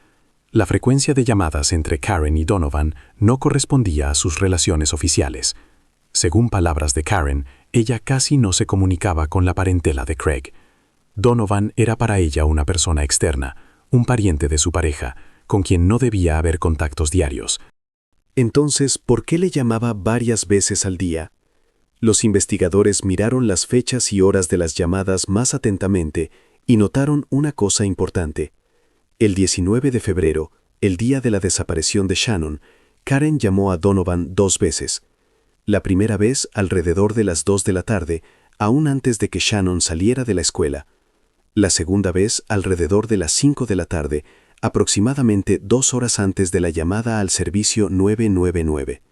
La frecuencia de llamadas entre Karen y Donovan no correspondía a sus relaciones oficiales. Según palabras de Karen, ella casi no se comunicaba con la parentela de Craig. Donovan era para ella una persona externa, un pariente de su pareja, con quien no debía haber contactos diarios. Entonces, ¿por qué le llamaba varias veces al día? Los investigadores miraron las fechas y horas de las llamadas más atentamente y notaron una cosa importante. El 19 de febrero, el día de la desaparición de Shannon, Karen llamó a Donovan 2 veces. La primera vez alrededor de las 2 de la tarde, aún antes de que Shannon saliera de la escuela. La segunda vez alrededor de las 5 de la tarde, aproximadamente 2 horas antes de la llamada al servicio 999.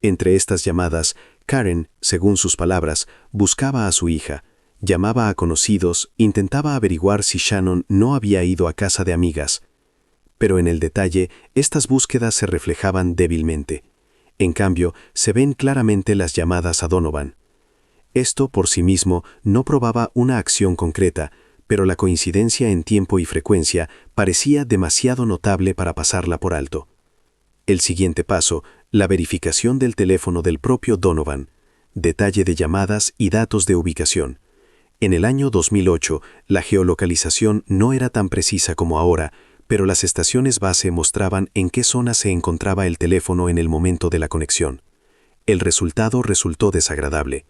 Entre estas llamadas, Karen, según sus palabras, buscaba a su hija, llamaba a conocidos, intentaba averiguar si Shannon no había ido a casa de amigas. Pero en el detalle, estas búsquedas se reflejaban débilmente. En cambio, se ven claramente las llamadas a Donovan. Esto por sí mismo no probaba una acción concreta, pero la coincidencia en tiempo y frecuencia parecía demasiado notable para pasarla por alto. El siguiente paso, la verificación del teléfono del propio Donovan, detalle de llamadas y datos de ubicación. En el año 2008, la geolocalización no era tan precisa como ahora, pero las estaciones base mostraban en qué zona se encontraba el teléfono en el momento de la conexión. El resultado resultó desagradable.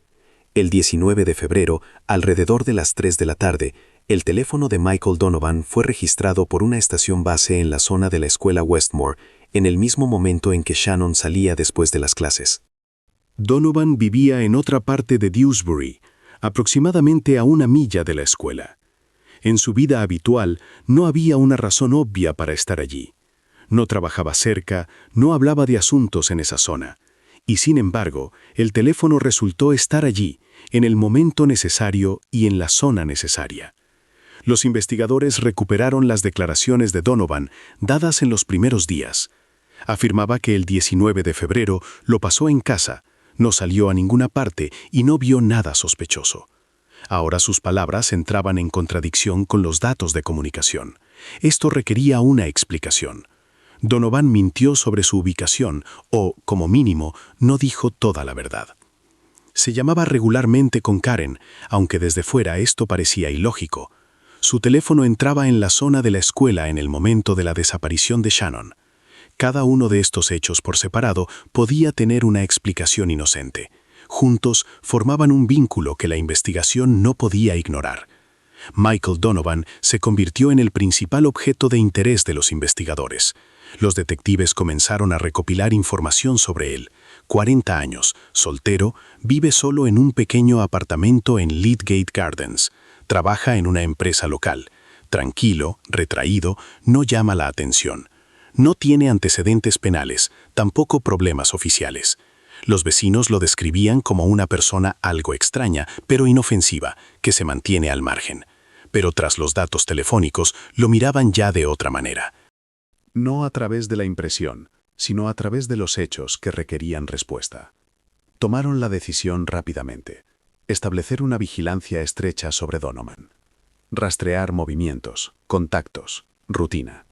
El 19 de febrero, alrededor de las 3 de la tarde, el teléfono de Michael Donovan fue registrado por una estación base en la zona de la escuela Westmore, en el mismo momento en que Shannon salía después de las clases. Donovan vivía en otra parte de Dewsbury, aproximadamente a 1 milla de la escuela. En su vida habitual no había una razón obvia para estar allí. No trabajaba cerca, no hablaba de asuntos en esa zona. Y sin embargo, el teléfono resultó estar allí, en el momento necesario y en la zona necesaria. Los investigadores recuperaron las declaraciones de Donovan dadas en los primeros días. Afirmaba que el 19 de febrero lo pasó en casa, no salió a ninguna parte y no vio nada sospechoso. Ahora sus palabras entraban en contradicción con los datos de comunicación. Esto requería una explicación. Donovan mintió sobre su ubicación o, como mínimo, no dijo toda la verdad. Se llamaba regularmente con Karen, aunque desde fuera esto parecía ilógico. Su teléfono entraba en la zona de la escuela en el momento de la desaparición de Shannon. Cada uno de estos hechos por separado podía tener una explicación inocente. Juntos formaban un vínculo que la investigación no podía ignorar. Michael Donovan se convirtió en el principal objeto de interés de los investigadores. Los detectives comenzaron a recopilar información sobre él. 40 años, soltero, vive solo en un pequeño apartamento en Lydgate Gardens. Trabaja en una empresa local. Tranquilo, retraído, no llama la atención. No tiene antecedentes penales, tampoco problemas oficiales. Los vecinos lo describían como una persona algo extraña, pero inofensiva, que se mantiene al margen. Pero tras los datos telefónicos, lo miraban ya de otra manera. No a través de la impresión, sino a través de los hechos que requerían respuesta. Tomaron la decisión rápidamente: establecer una vigilancia estrecha sobre Donovan. Rastrear movimientos, contactos, rutina.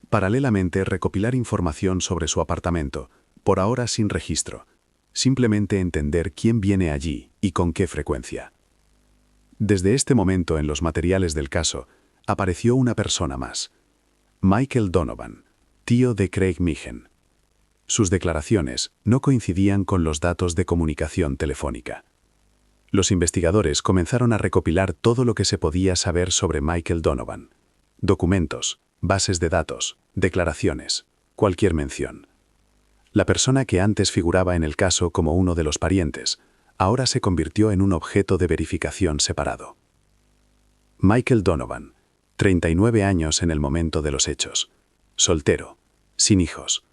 Paralelamente, recopilar información sobre su apartamento, por ahora sin registro. Simplemente entender quién viene allí y con qué frecuencia. Desde este momento en los materiales del caso, apareció una persona más. Michael Donovan, tío de Craig Meehan. Sus declaraciones no coincidían con los datos de comunicación telefónica. Los investigadores comenzaron a recopilar todo lo que se podía saber sobre Michael Donovan. Documentos, bases de datos, declaraciones, cualquier mención. La persona que antes figuraba en el caso como uno de los parientes, ahora se convirtió en un objeto de verificación separado. Michael Donovan, 39 años en el momento de los hechos. Soltero, sin hijos.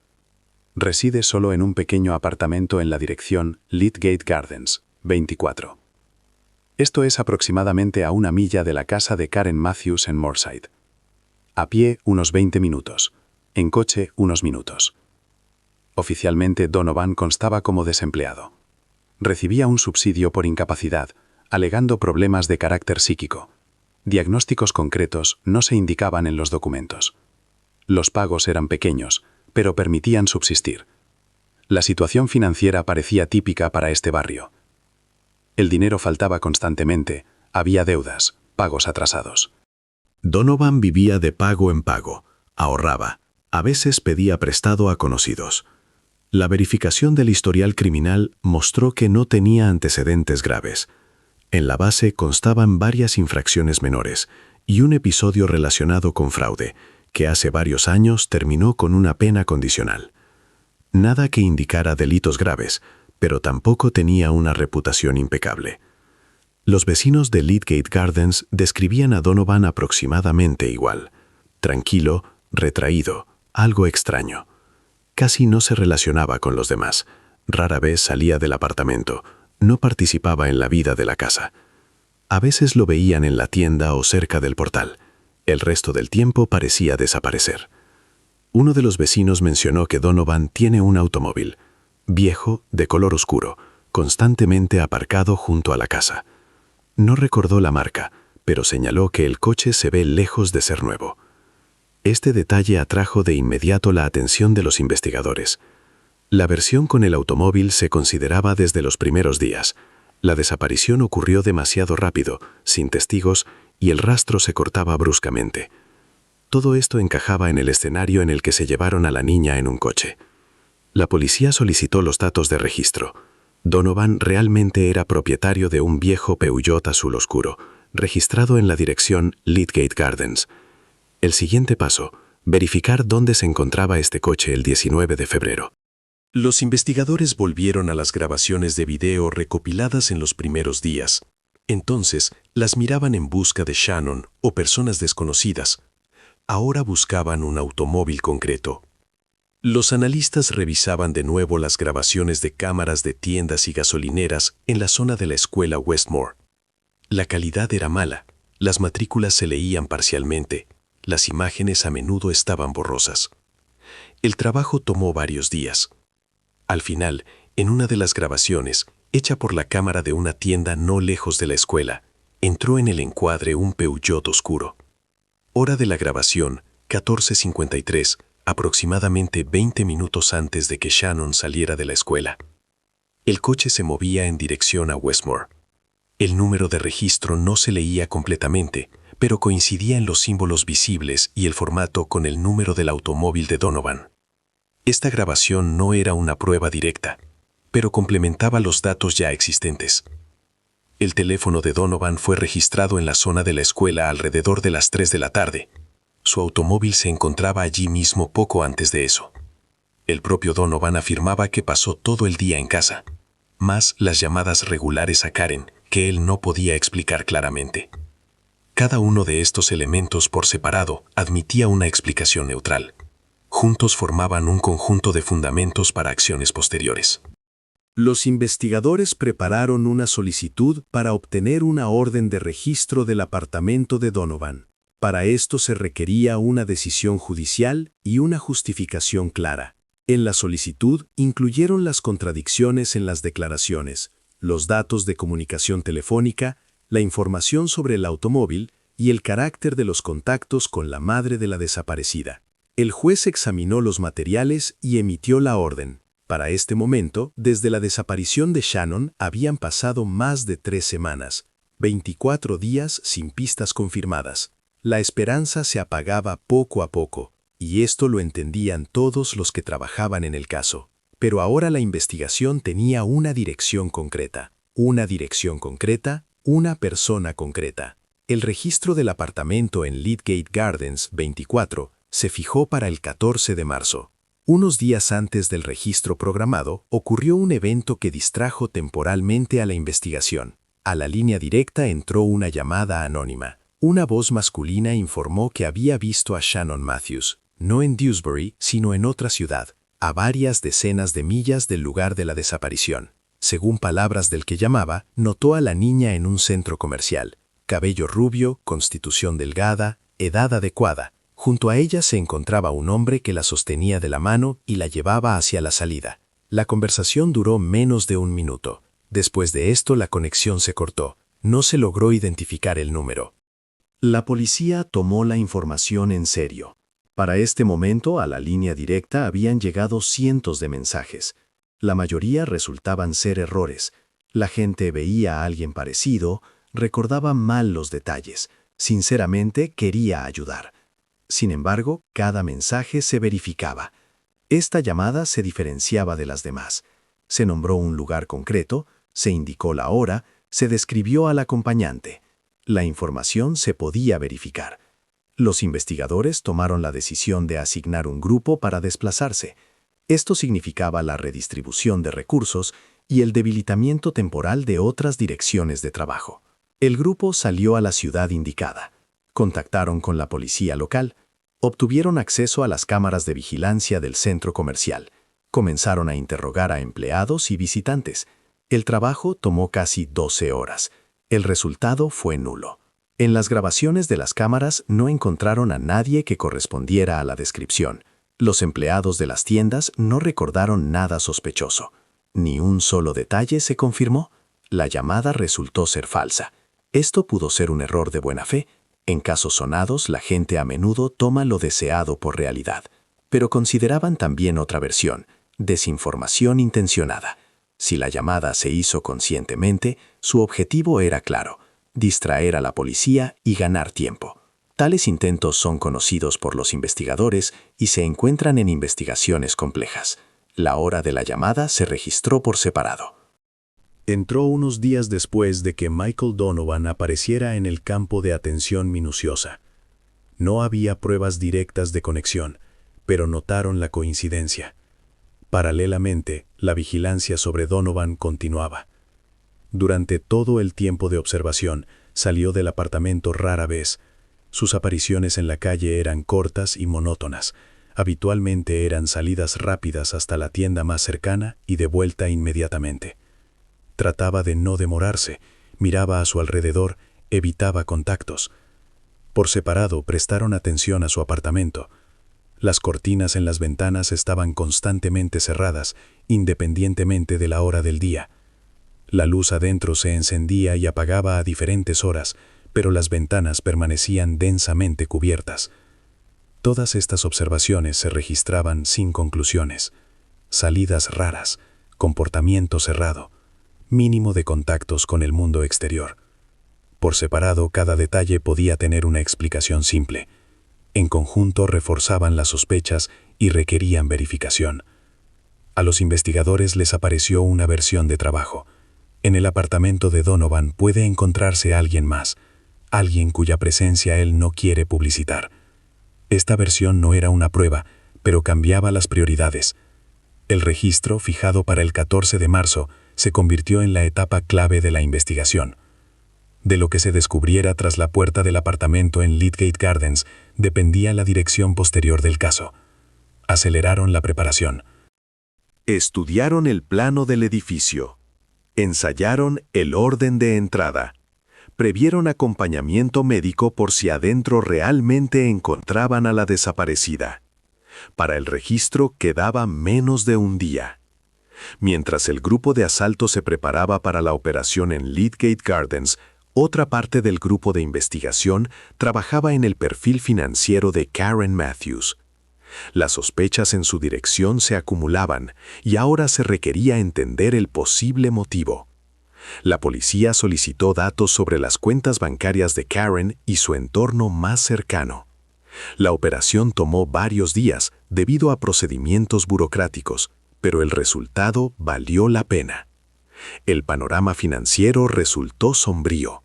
Reside solo en un pequeño apartamento en la dirección Lydgate Gardens, 24. Esto es aproximadamente a 1 milla de la casa de Karen Matthews en Moorside. A pie, unos 20 minutos. En coche, unos minutos. Oficialmente, Donovan constaba como desempleado. Recibía un subsidio por incapacidad, alegando problemas de carácter psíquico. Diagnósticos concretos no se indicaban en los documentos. Los pagos eran pequeños, pero permitían subsistir. La situación financiera parecía típica para este barrio. El dinero faltaba constantemente, había deudas, pagos atrasados. Donovan vivía de pago en pago, ahorraba, a veces pedía prestado a conocidos. La verificación del historial criminal mostró que no tenía antecedentes graves. En la base constaban varias infracciones menores y un episodio relacionado con fraude, que hace varios años terminó con una pena condicional. Nada que indicara delitos graves, pero tampoco tenía una reputación impecable. Los vecinos de Lydgate Gardens describían a Donovan aproximadamente igual: tranquilo, retraído, algo extraño. Casi no se relacionaba con los demás, rara vez salía del apartamento, no participaba en la vida de la casa. A veces lo veían en la tienda o cerca del portal. El resto del tiempo parecía desaparecer. Uno de los vecinos mencionó que Donovan tiene un automóvil, viejo, de color oscuro, constantemente aparcado junto a la casa. No recordó la marca, pero señaló que el coche se ve lejos de ser nuevo. Este detalle atrajo de inmediato la atención de los investigadores. La versión con el automóvil se consideraba desde los primeros días. La desaparición ocurrió demasiado rápido, sin testigos, y el rastro se cortaba bruscamente. Todo esto encajaba en el escenario en el que se llevaron a la niña en un coche. La policía solicitó los datos de registro. Donovan realmente era propietario de un viejo Peugeot azul oscuro, registrado en la dirección Lydgate Gardens. El siguiente paso: verificar dónde se encontraba este coche el 19 de febrero. Los investigadores volvieron a las grabaciones de video recopiladas en los primeros días. Entonces, las miraban en busca de Shannon o personas desconocidas. Ahora buscaban un automóvil concreto. Los analistas revisaban de nuevo las grabaciones de cámaras de tiendas y gasolineras en la zona de la escuela Westmore. La calidad era mala, las matrículas se leían parcialmente, las imágenes a menudo estaban borrosas. El trabajo tomó varios días. Al final, en una de las grabaciones, hecha por la cámara de una tienda no lejos de la escuela, entró en el encuadre un Peugeot oscuro. Hora de la grabación, 14:53, aproximadamente 20 minutos antes de que Shannon saliera de la escuela. El coche se movía en dirección a Westmore. El número de registro no se leía completamente, pero coincidía en los símbolos visibles y el formato con el número del automóvil de Donovan. Esta grabación no era una prueba directa, pero complementaba los datos ya existentes. El teléfono de Donovan fue registrado en la zona de la escuela alrededor de las 3 de la tarde. Su automóvil se encontraba allí mismo poco antes de eso. El propio Donovan afirmaba que pasó todo el día en casa, más las llamadas regulares a Karen, que él no podía explicar claramente. Cada uno de estos elementos por separado admitía una explicación neutral. Juntos formaban un conjunto de fundamentos para acciones posteriores. Los investigadores prepararon una solicitud para obtener una orden de registro del apartamento de Donovan. Para esto se requería una decisión judicial y una justificación clara. En la solicitud incluyeron las contradicciones en las declaraciones, los datos de comunicación telefónica, la información sobre el automóvil y el carácter de los contactos con la madre de la desaparecida. El juez examinó los materiales y emitió la orden. Para este momento, desde la desaparición de Shannon habían pasado más de 3 semanas, 24 días sin pistas confirmadas. La esperanza se apagaba poco a poco, y esto lo entendían todos los que trabajaban en el caso. Pero ahora la investigación tenía una dirección concreta. Una persona concreta. El registro del apartamento en Lydgate Gardens 24 se fijó para el 14 de marzo. Unos días antes del registro programado, ocurrió un evento que distrajo temporalmente a la investigación. A la línea directa entró una llamada anónima. Una voz masculina informó que había visto a Shannon Matthews, no en Dewsbury, sino en otra ciudad, a varias decenas de millas del lugar de la desaparición. Según palabras del que llamaba, notó a la niña en un centro comercial. Cabello rubio, constitución delgada, edad adecuada. Junto a ella se encontraba un hombre que la sostenía de la mano y la llevaba hacia la salida. La conversación duró menos de 1 minuto. Después de esto la conexión se cortó. No se logró identificar el número. La policía tomó la información en serio. Para este momento, a la línea directa habían llegado cientos de mensajes. La mayoría resultaban ser errores. La gente veía a alguien parecido, recordaba mal los detalles. Sinceramente, quería ayudar. Sin embargo, cada mensaje se verificaba. Esta llamada se diferenciaba de las demás. Se nombró un lugar concreto, se indicó la hora, se describió al acompañante. La información se podía verificar. Los investigadores tomaron la decisión de asignar un grupo para desplazarse. Esto significaba la redistribución de recursos y el debilitamiento temporal de otras direcciones de trabajo. El grupo salió a la ciudad indicada. Contactaron con la policía local. Obtuvieron acceso a las cámaras de vigilancia del centro comercial. Comenzaron a interrogar a empleados y visitantes. El trabajo tomó casi 12 horas. El resultado fue nulo. En las grabaciones de las cámaras no encontraron a nadie que correspondiera a la descripción. Los empleados de las tiendas no recordaron nada sospechoso. Ni un solo detalle se confirmó. La llamada resultó ser falsa. Esto pudo ser un error de buena fe. En casos sonados, la gente a menudo toma lo deseado por realidad. Pero consideraban también otra versión, desinformación intencionada. Si la llamada se hizo conscientemente, su objetivo era claro: distraer a la policía y ganar tiempo. Tales intentos son conocidos por los investigadores y se encuentran en investigaciones complejas. La hora de la llamada se registró por separado. Entró unos días después de que Michael Donovan apareciera en el campo de atención minuciosa. No había pruebas directas de conexión, pero notaron la coincidencia. Paralelamente, la vigilancia sobre Donovan continuaba. Durante todo el tiempo de observación, salió del apartamento rara vez. Sus apariciones en la calle eran cortas y monótonas. Habitualmente eran salidas rápidas hasta la tienda más cercana y de vuelta inmediatamente. Trataba de no demorarse, miraba a su alrededor, evitaba contactos. Por separado prestaron atención a su apartamento. Las cortinas en las ventanas estaban constantemente cerradas, independientemente de la hora del día. La luz adentro se encendía y apagaba a diferentes horas, pero las ventanas permanecían densamente cubiertas. Todas estas observaciones se registraban sin conclusiones. Salidas raras, comportamiento cerrado, mínimo de contactos con el mundo exterior. Por separado, cada detalle podía tener una explicación simple. En conjunto reforzaban las sospechas y requerían verificación. A los investigadores les apareció una versión de trabajo. En el apartamento de Donovan puede encontrarse alguien más, alguien cuya presencia él no quiere publicitar. Esta versión no era una prueba, pero cambiaba las prioridades. El registro, fijado para el 14 de marzo, se convirtió en la etapa clave de la investigación. De lo que se descubriera tras la puerta del apartamento en Lydgate Gardens dependía la dirección posterior del caso. Aceleraron la preparación. Estudiaron el plano del edificio. Ensayaron el orden de entrada. Previeron acompañamiento médico por si adentro realmente encontraban a la desaparecida. Para el registro quedaba menos de un día. Mientras el grupo de asalto se preparaba para la operación en Lydgate Gardens, otra parte del grupo de investigación trabajaba en el perfil financiero de Karen Matthews. Las sospechas en su dirección se acumulaban y ahora se requería entender el posible motivo. La policía solicitó datos sobre las cuentas bancarias de Karen y su entorno más cercano. La operación tomó varios días debido a procedimientos burocráticos, pero el resultado valió la pena. El panorama financiero resultó sombrío.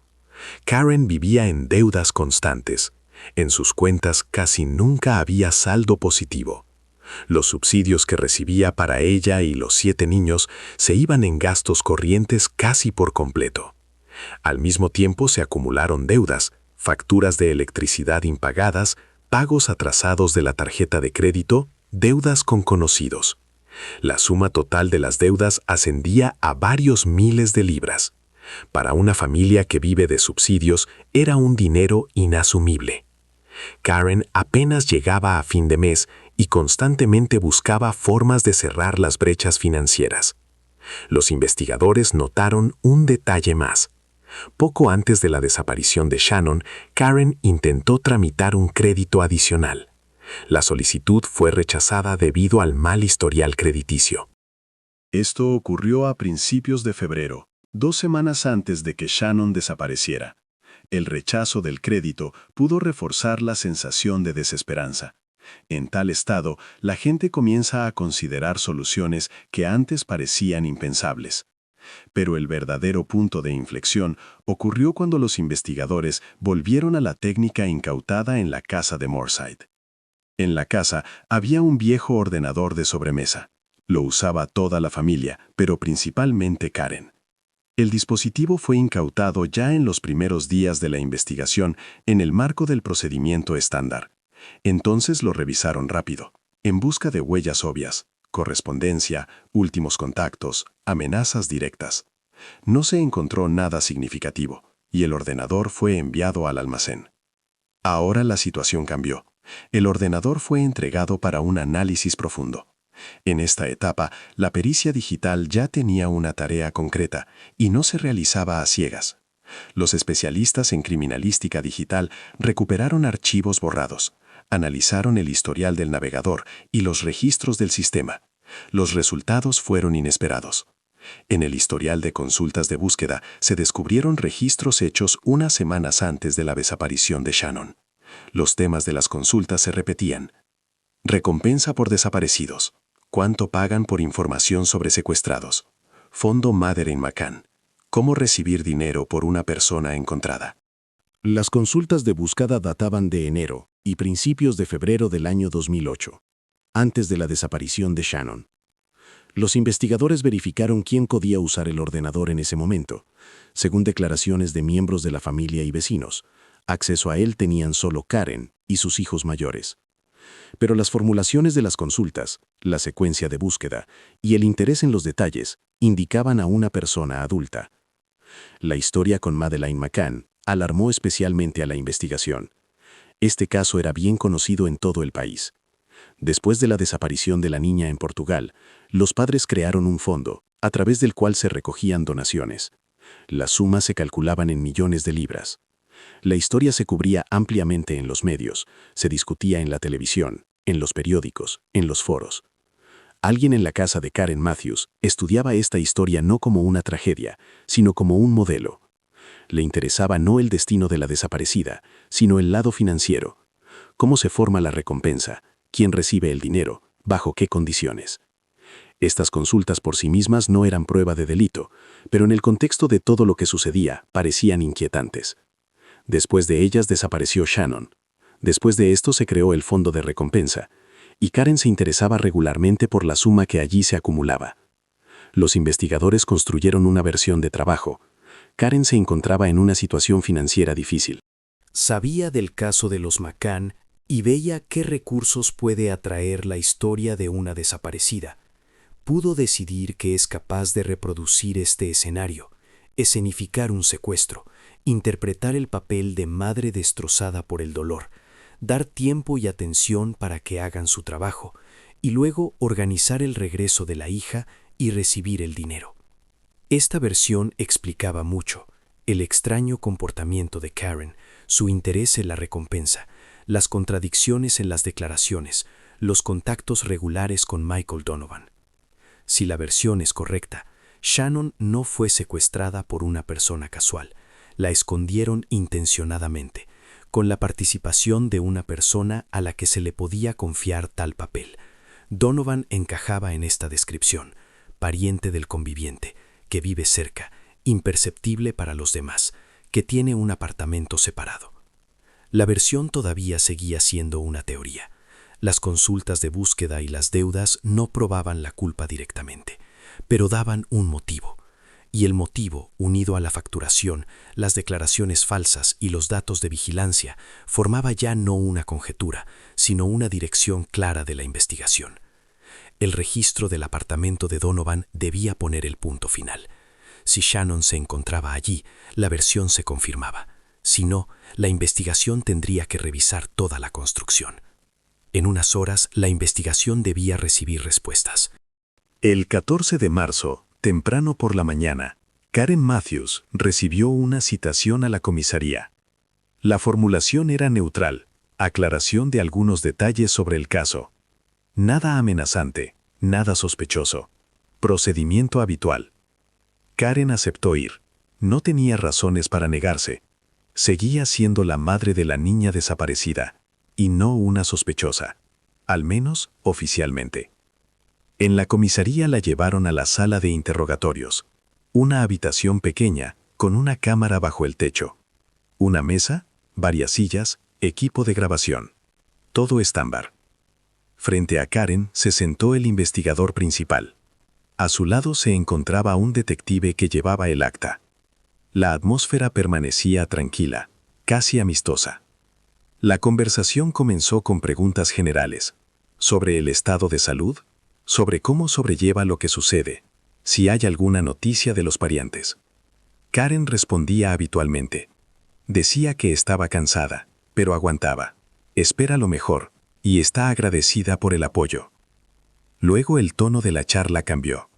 Karen vivía en deudas constantes. En sus cuentas casi nunca había saldo positivo. Los subsidios que recibía para ella y los 7 niños se iban en gastos corrientes casi por completo. Al mismo tiempo se acumularon deudas, facturas de electricidad impagadas, pagos atrasados de la tarjeta de crédito, deudas con conocidos. La suma total de las deudas ascendía a varios miles de libras. Para una familia que vive de subsidios, era un dinero inasumible. Karen apenas llegaba a fin de mes y constantemente buscaba formas de cerrar las brechas financieras. Los investigadores notaron un detalle más. Poco antes de la desaparición de Shannon, Karen intentó tramitar un crédito adicional. La solicitud fue rechazada debido al mal historial crediticio. Esto ocurrió a principios de febrero, 2 semanas antes de que Shannon desapareciera. El rechazo del crédito pudo reforzar la sensación de desesperanza. En tal estado, la gente comienza a considerar soluciones que antes parecían impensables. Pero el verdadero punto de inflexión ocurrió cuando los investigadores volvieron a la técnica incautada en la casa de Moorside. En la casa había un viejo ordenador de sobremesa. Lo usaba toda la familia, pero principalmente Karen. El dispositivo fue incautado ya en los primeros días de la investigación en el marco del procedimiento estándar. Entonces lo revisaron rápido, en busca de huellas obvias, correspondencia, últimos contactos, amenazas directas. No se encontró nada significativo, y el ordenador fue enviado al almacén. Ahora la situación cambió. El ordenador fue entregado para un análisis profundo. En esta etapa, la pericia digital ya tenía una tarea concreta y no se realizaba a ciegas. Los especialistas en criminalística digital recuperaron archivos borrados, analizaron el historial del navegador y los registros del sistema. Los resultados fueron inesperados. En el historial de consultas de búsqueda se descubrieron registros hechos unas semanas antes de la desaparición de Shannon. Los temas de las consultas se repetían. Recompensa por desaparecidos. ¿Cuánto pagan por información sobre secuestrados? Fondo Madeleine McCann. ¿Cómo recibir dinero por una persona encontrada? Las consultas de búsqueda databan de enero y principios de febrero del año 2008, antes de la desaparición de Shannon. Los investigadores verificaron quién podía usar el ordenador en ese momento. Según declaraciones de miembros de la familia y vecinos, acceso a él tenían solo Karen y sus hijos mayores. Pero las formulaciones de las consultas, la secuencia de búsqueda y el interés en los detalles indicaban a una persona adulta. La historia con Madeleine McCann alarmó especialmente a la investigación. Este caso era bien conocido en todo el país. Después de la desaparición de la niña en Portugal, los padres crearon un fondo, a través del cual se recogían donaciones. Las sumas se calculaban en millones de libras. La historia se cubría ampliamente en los medios, se discutía en la televisión, en los periódicos, en los foros. Alguien en la casa de Karen Matthews estudiaba esta historia no como una tragedia, sino como un modelo. Le interesaba no el destino de la desaparecida, sino el lado financiero. Cómo se forma la recompensa, quién recibe el dinero, bajo qué condiciones. Estas consultas por sí mismas no eran prueba de delito, pero en el contexto de todo lo que sucedía, parecían inquietantes. Después de ellas desapareció Shannon. Después de esto se creó el fondo de recompensa, y Karen se interesaba regularmente por la suma que allí se acumulaba. Los investigadores construyeron una versión de trabajo. Karen se encontraba en una situación financiera difícil. Sabía del caso de los McCann y veía qué recursos puede atraer la historia de una desaparecida. Pudo decidir que es capaz de reproducir este escenario, escenificar un secuestro, interpretar el papel de madre destrozada por el dolor, dar tiempo y atención para que hagan su trabajo, y luego organizar el regreso de la hija y recibir el dinero. Esta versión explicaba mucho: el extraño comportamiento de Karen, su interés en la recompensa, las contradicciones en las declaraciones, los contactos regulares con Michael Donovan. Si la versión es correcta, Shannon no fue secuestrada por una persona casual. La escondieron intencionadamente, con la participación de una persona a la que se le podía confiar tal papel. Donovan encajaba en esta descripción: pariente del conviviente, que vive cerca, imperceptible para los demás, que tiene un apartamento separado. La versión todavía seguía siendo una teoría. Las consultas de búsqueda y las deudas no probaban la culpa directamente, pero daban un motivo. Y el motivo, unido a la facturación, las declaraciones falsas y los datos de vigilancia, formaba ya no una conjetura, sino una dirección clara de la investigación. El registro del apartamento de Donovan debía poner el punto final. Si Shannon se encontraba allí, la versión se confirmaba. Si no, la investigación tendría que revisar toda la construcción. En unas horas, la investigación debía recibir respuestas. El 14 de marzo, temprano por la mañana, Karen Matthews recibió una citación a la comisaría. La formulación era neutral: aclaración de algunos detalles sobre el caso. Nada amenazante, nada sospechoso. Procedimiento habitual. Karen aceptó ir. No tenía razones para negarse. Seguía siendo la madre de la niña desaparecida, y no una sospechosa, al menos oficialmente. En la comisaría la llevaron a la sala de interrogatorios, una habitación pequeña con una cámara bajo el techo, una mesa, varias sillas, equipo de grabación. Todo estándar. Frente a Karen se sentó el investigador principal. A su lado se encontraba un detective que llevaba el acta. La atmósfera permanecía tranquila, casi amistosa. La conversación comenzó con preguntas generales, sobre el estado de salud, sobre cómo sobrelleva lo que sucede, si hay alguna noticia de los parientes. Karen respondía habitualmente. Decía que estaba cansada, pero aguantaba. Espera lo mejor, y está agradecida por el apoyo. Luego el tono de la charla cambió.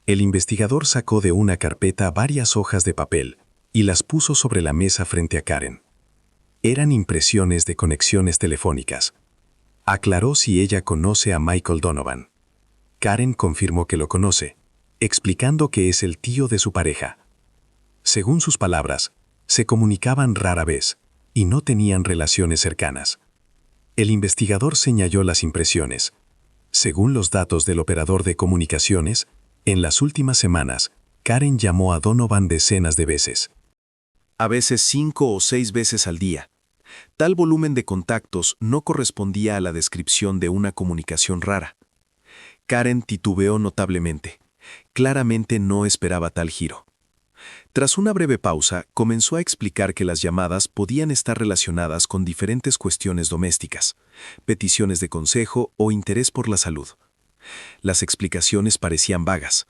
El investigador sacó de una carpeta varias hojas de papel y las puso sobre la mesa frente a Karen. Eran impresiones de conexiones telefónicas. Aclaró si ella conoce a Michael Donovan. Karen confirmó que lo conoce, explicando que es el tío de su pareja. Según sus palabras, se comunicaban rara vez y no tenían relaciones cercanas. El investigador señaló las impresiones. Según los datos del operador de comunicaciones, en las últimas semanas, Karen llamó a Donovan decenas de veces. A veces 5 o 6 veces al día. Tal volumen de contactos no correspondía a la descripción de una comunicación rara. Karen titubeó notablemente. Claramente no esperaba tal giro. Tras una breve pausa, comenzó a explicar que las llamadas podían estar relacionadas con diferentes cuestiones domésticas, peticiones de consejo o interés por la salud. Las explicaciones parecían vagas.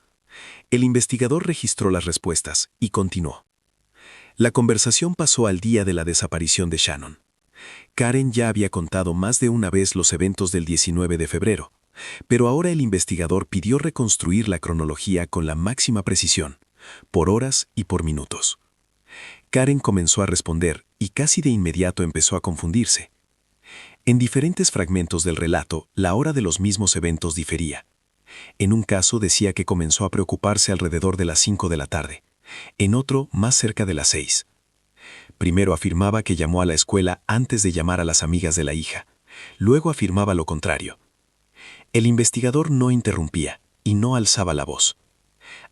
El investigador registró las respuestas y continuó. La conversación pasó al día de la desaparición de Shannon. Karen ya había contado más de una vez los eventos del 19 de febrero, pero ahora el investigador pidió reconstruir la cronología con la máxima precisión, por horas y por minutos. Karen comenzó a responder y casi de inmediato empezó a confundirse. En diferentes fragmentos del relato, la hora de los mismos eventos difería. En un caso decía que comenzó a preocuparse alrededor de las 5 de la tarde, en otro más cerca de las 6. Primero afirmaba que llamó a la escuela antes de llamar a las amigas de la hija, luego afirmaba lo contrario. El investigador no interrumpía, y no alzaba la voz.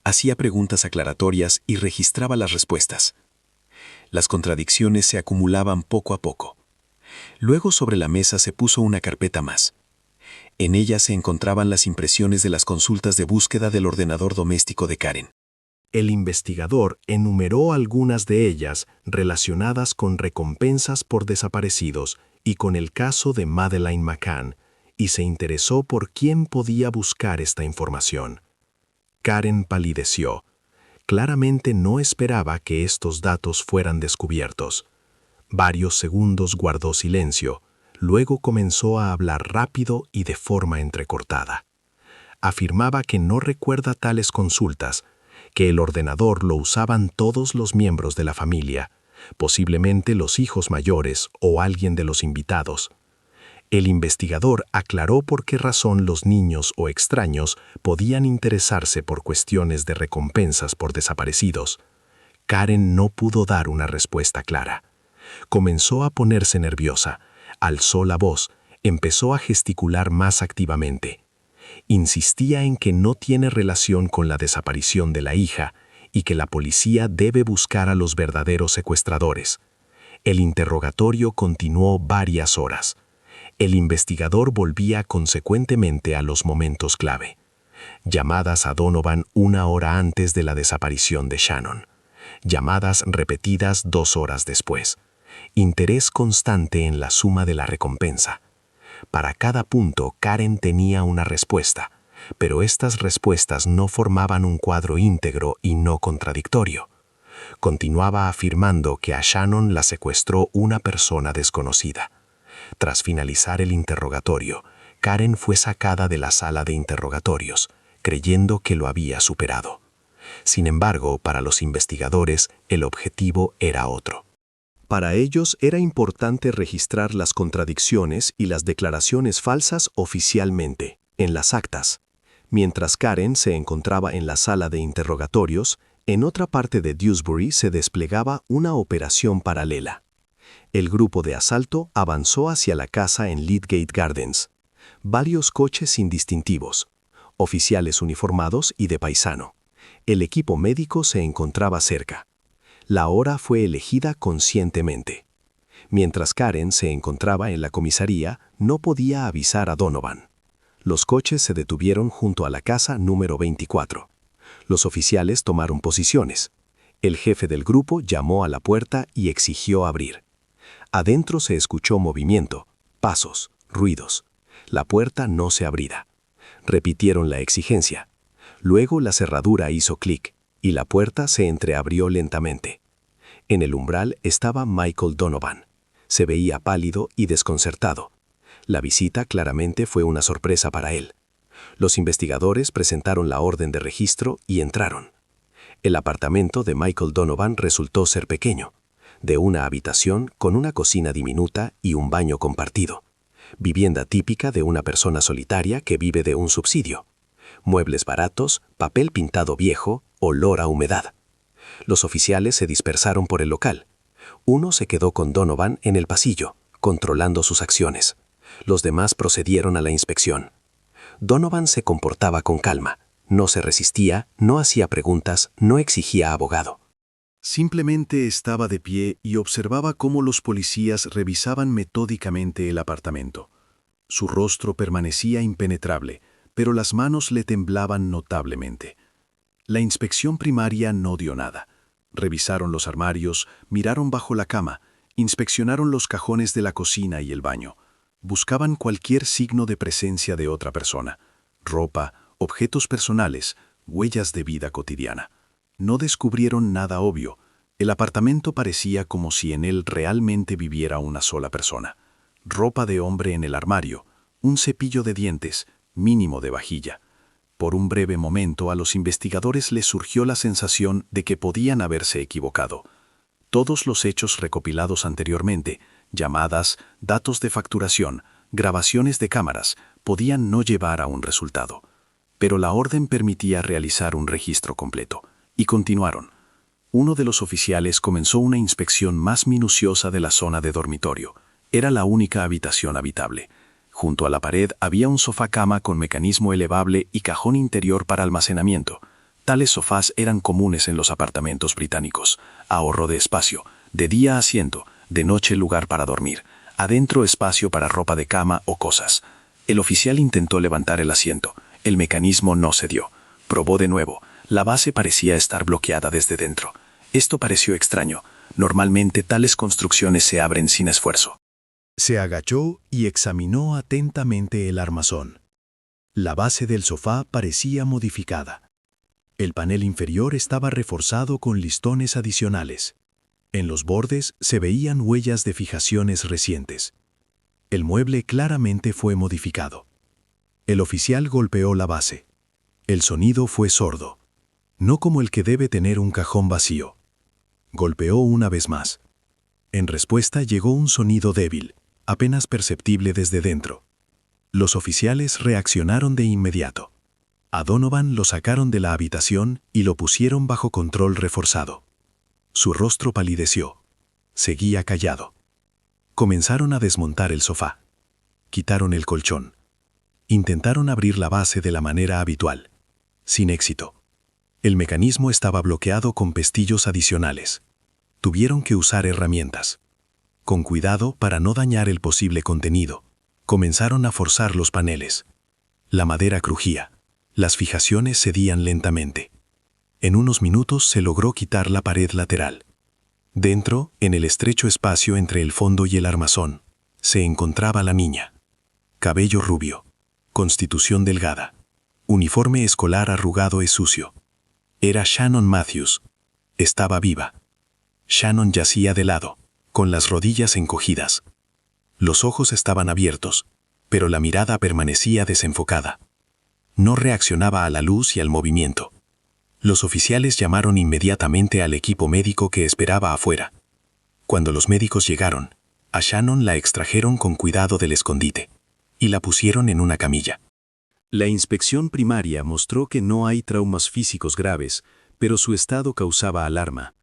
Hacía preguntas aclaratorias y registraba las respuestas. Las contradicciones se acumulaban poco a poco. Luego sobre la mesa se puso una carpeta más. En ella se encontraban las impresiones de las consultas de búsqueda del ordenador doméstico de Karen. El investigador enumeró algunas de ellas relacionadas con recompensas por desaparecidos y con el caso de Madeleine McCann, y se interesó por quién podía buscar esta información. Karen palideció. Claramente no esperaba que estos datos fueran descubiertos. Varios segundos guardó silencio, luego comenzó a hablar rápido y de forma entrecortada. Afirmaba que no recuerda tales consultas, que el ordenador lo usaban todos los miembros de la familia, posiblemente los hijos mayores o alguien de los invitados. El investigador aclaró por qué razón los niños o extraños podían interesarse por cuestiones de recompensas por desaparecidos. Karen no pudo dar una respuesta clara. Comenzó a ponerse nerviosa, alzó la voz, empezó a gesticular más activamente. Insistía en que no tiene relación con la desaparición de la hija y que la policía debe buscar a los verdaderos secuestradores. El interrogatorio continuó varias horas. El investigador volvía consecuentemente a los momentos clave. Llamadas a Donovan 1 hora antes de la desaparición de Shannon. Llamadas repetidas 2 horas después. Interés constante en la suma de la recompensa. Para cada punto, Karen tenía una respuesta, pero estas respuestas no formaban un cuadro íntegro y no contradictorio. Continuaba afirmando que a Shannon la secuestró una persona desconocida. Tras finalizar el interrogatorio, Karen fue sacada de la sala de interrogatorios, creyendo que lo había superado. Sin embargo, para los investigadores, el objetivo era otro. Para ellos era importante registrar las contradicciones y las declaraciones falsas oficialmente, en las actas. Mientras Karen se encontraba en la sala de interrogatorios, en otra parte de Dewsbury se desplegaba una operación paralela. El grupo de asalto avanzó hacia la casa en Lydgate Gardens. Varios coches indistintivos, oficiales uniformados y de paisano. El equipo médico se encontraba cerca. La hora fue elegida conscientemente. Mientras Karen se encontraba en la comisaría, no podía avisar a Donovan. Los coches se detuvieron junto a la casa número 24. Los oficiales tomaron posiciones. El jefe del grupo llamó a la puerta y exigió abrir. Adentro se escuchó movimiento, pasos, ruidos. La puerta no se abría. Repitieron la exigencia. Luego la cerradura hizo clic y la puerta se entreabrió lentamente. En el umbral estaba Michael Donovan. Se veía pálido y desconcertado. La visita claramente fue una sorpresa para él. Los investigadores presentaron la orden de registro y entraron. El apartamento de Michael Donovan resultó ser pequeño, de una habitación con una cocina diminuta y un baño compartido. Vivienda típica de una persona solitaria que vive de un subsidio. Muebles baratos, papel pintado viejo, olor a humedad. Los oficiales se dispersaron por el local. Uno se quedó con Donovan en el pasillo, controlando sus acciones. Los demás procedieron a la inspección. Donovan se comportaba con calma. No se resistía, no hacía preguntas, no exigía abogado. Simplemente estaba de pie y observaba cómo los policías revisaban metódicamente el apartamento. Su rostro permanecía impenetrable, pero las manos le temblaban notablemente. La inspección primaria no dio nada. Revisaron los armarios, miraron bajo la cama, inspeccionaron los cajones de la cocina y el baño. Buscaban cualquier signo de presencia de otra persona. Ropa, objetos personales, huellas de vida cotidiana. No descubrieron nada obvio. El apartamento parecía como si en él realmente viviera una sola persona. Ropa de hombre en el armario, un cepillo de dientes, mínimo de vajilla. Por un breve momento a los investigadores les surgió la sensación de que podían haberse equivocado. Todos los hechos recopilados anteriormente, llamadas, datos de facturación, grabaciones de cámaras, podían no llevar a un resultado. Pero la orden permitía realizar un registro completo. Y continuaron. Uno de los oficiales comenzó una inspección más minuciosa de la zona de dormitorio. Era la única habitación habitable. Junto a la pared había un sofá-cama con mecanismo elevable y cajón interior para almacenamiento. Tales sofás eran comunes en los apartamentos británicos. Ahorro de espacio. De día asiento, de noche lugar para dormir. Adentro espacio para ropa de cama o cosas. El oficial intentó levantar el asiento. El mecanismo no cedió. Probó de nuevo. La base parecía estar bloqueada desde dentro. Esto pareció extraño. Normalmente tales construcciones se abren sin esfuerzo. Se agachó y examinó atentamente el armazón. La base del sofá parecía modificada. El panel inferior estaba reforzado con listones adicionales. En los bordes se veían huellas de fijaciones recientes. El mueble claramente fue modificado. El oficial golpeó la base. El sonido fue sordo, no como el que debe tener un cajón vacío. Golpeó una vez más. En respuesta llegó un sonido débil, apenas perceptible desde dentro. Los oficiales reaccionaron de inmediato. A Donovan lo sacaron de la habitación y lo pusieron bajo control reforzado. Su rostro palideció. Seguía callado. Comenzaron a desmontar el sofá. Quitaron el colchón. Intentaron abrir la base de la manera habitual. Sin éxito. El mecanismo estaba bloqueado con pestillos adicionales. Tuvieron que usar herramientas. Con cuidado para no dañar el posible contenido, comenzaron a forzar los paneles. La madera crujía. Las fijaciones cedían lentamente. En unos minutos se logró quitar la pared lateral. Dentro, en el estrecho espacio entre el fondo y el armazón, se encontraba la niña. Cabello rubio. Constitución delgada. Uniforme escolar arrugado y sucio. Era Shannon Matthews. Estaba viva. Shannon yacía de lado, con las rodillas encogidas. Los ojos estaban abiertos, pero la mirada permanecía desenfocada. No reaccionaba a la luz y al movimiento. Los oficiales llamaron inmediatamente al equipo médico que esperaba afuera. Cuando los médicos llegaron, a Shannon la extrajeron con cuidado del escondite y la pusieron en una camilla. La inspección primaria mostró que no hay traumas físicos graves, pero su estado causaba alarma.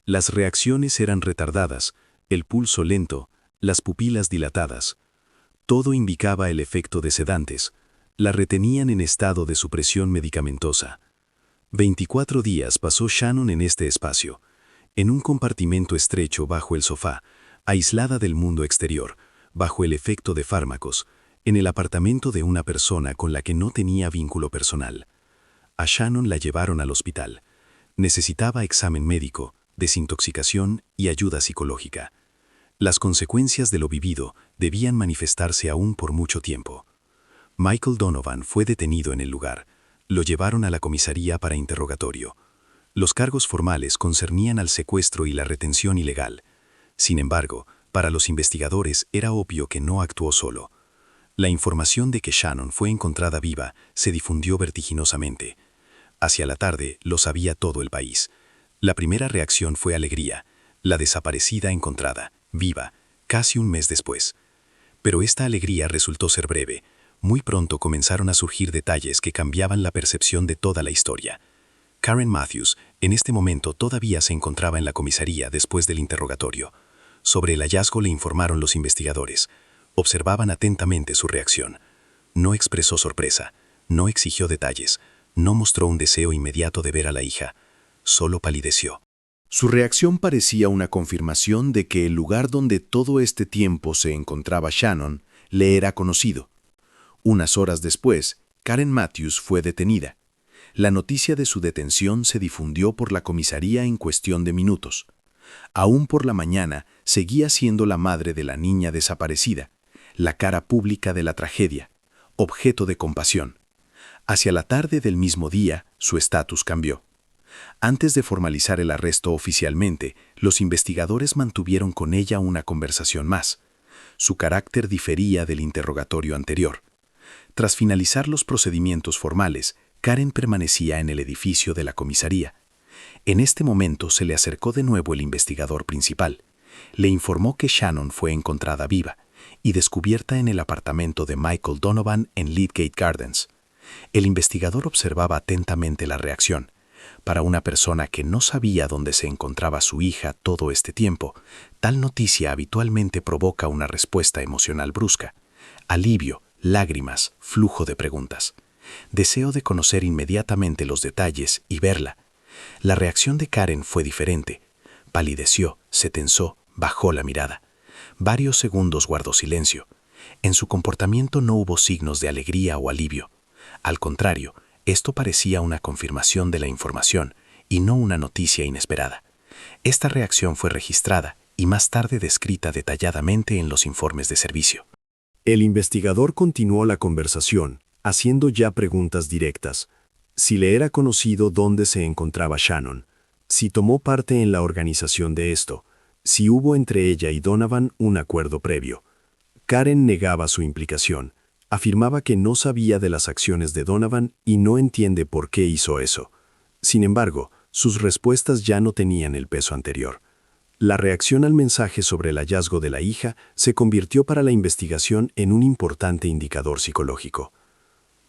Las reacciones eran retardadas, el pulso lento, las pupilas dilatadas. Todo indicaba el efecto de sedantes. La retenían en estado de supresión medicamentosa. 24 días pasó Shannon en este espacio, en un compartimento estrecho bajo el sofá, aislada del mundo exterior, bajo el efecto de fármacos, en el apartamento de una persona con la que no tenía vínculo personal. A Shannon la llevaron al hospital. Necesitaba examen médico, desintoxicación y ayuda psicológica. Las consecuencias de lo vivido debían manifestarse aún por mucho tiempo. Michael Donovan fue detenido en el lugar. Lo llevaron a la comisaría para interrogatorio. Los cargos formales concernían al secuestro y la retención ilegal. Sin embargo, para los investigadores era obvio que no actuó solo. La información de que Shannon fue encontrada viva se difundió vertiginosamente. Hacia la tarde lo sabía todo el país. La primera reacción fue alegría. La desaparecida encontrada, viva, casi un mes después. Pero esta alegría resultó ser breve. Muy pronto comenzaron a surgir detalles que cambiaban la percepción de toda la historia. Karen Matthews, en este momento todavía se encontraba en la comisaría después del interrogatorio. Sobre el hallazgo le informaron los investigadores. Observaban atentamente su reacción. No expresó sorpresa, no exigió detalles, no mostró un deseo inmediato de ver a la hija. Solo palideció. Su reacción parecía una confirmación de que el lugar donde todo este tiempo se encontraba Shannon le era conocido. Unas horas después, Karen Matthews fue detenida. La noticia de su detención se difundió por la comisaría en cuestión de minutos. Aún por la mañana, seguía siendo la madre de la niña desaparecida, la cara pública de la tragedia, objeto de compasión. Hacia la tarde del mismo día, su estatus cambió. Antes de formalizar el arresto oficialmente, los investigadores mantuvieron con ella una conversación más. Su carácter difería del interrogatorio anterior. Tras finalizar los procedimientos formales, Karen permanecía en el edificio de la comisaría. En este momento se le acercó de nuevo el investigador principal. Le informó que Shannon fue encontrada viva y descubierta en el apartamento de Michael Donovan en Lydgate Gardens. El investigador observaba atentamente la reacción. Para una persona que no sabía dónde se encontraba su hija todo este tiempo, tal noticia habitualmente provoca una respuesta emocional brusca. Alivio, lágrimas, flujo de preguntas. Deseo de conocer inmediatamente los detalles y verla. La reacción de Karen fue diferente. Palideció, se tensó, bajó la mirada. Varios segundos guardó silencio. En su comportamiento no hubo signos de alegría o alivio. Al contrario, esto parecía una confirmación de la información y no una noticia inesperada. Esta reacción fue registrada y más tarde descrita detalladamente en los informes de servicio. El investigador continuó la conversación, haciendo ya preguntas directas. Si le era conocido dónde se encontraba Shannon, si tomó parte en la organización de esto, si hubo entre ella y Donovan un acuerdo previo. Karen negaba su implicación, afirmaba que no sabía de las acciones de Donovan y no entiende por qué hizo eso. Sin embargo, sus respuestas ya no tenían el peso anterior. La reacción al mensaje sobre el hallazgo de la hija se convirtió para la investigación en un importante indicador psicológico.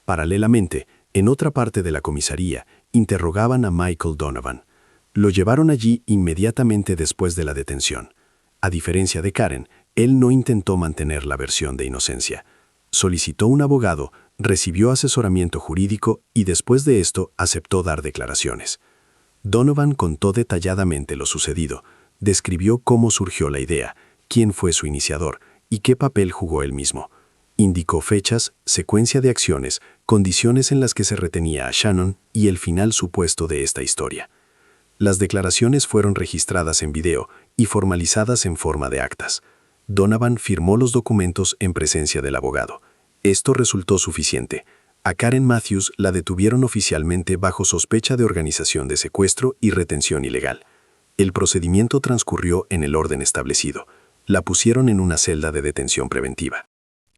Paralelamente, en otra parte de la comisaría, interrogaban a Michael Donovan. Lo llevaron allí inmediatamente después de la detención. A diferencia de Karen, él no intentó mantener la versión de inocencia. Solicitó un abogado, recibió asesoramiento jurídico y después de esto aceptó dar declaraciones. Donovan contó detalladamente lo sucedido, describió cómo surgió la idea, quién fue su iniciador y qué papel jugó él mismo. Indicó fechas, secuencia de acciones, condiciones en las que se retenía a Shannon y el final supuesto de esta historia. Las declaraciones fueron registradas en video y formalizadas en forma de actas. Donovan firmó los documentos en presencia del abogado. Esto resultó suficiente. A Karen Matthews la detuvieron oficialmente bajo sospecha de organización de secuestro y retención ilegal. El procedimiento transcurrió en el orden establecido. La pusieron en una celda de detención preventiva.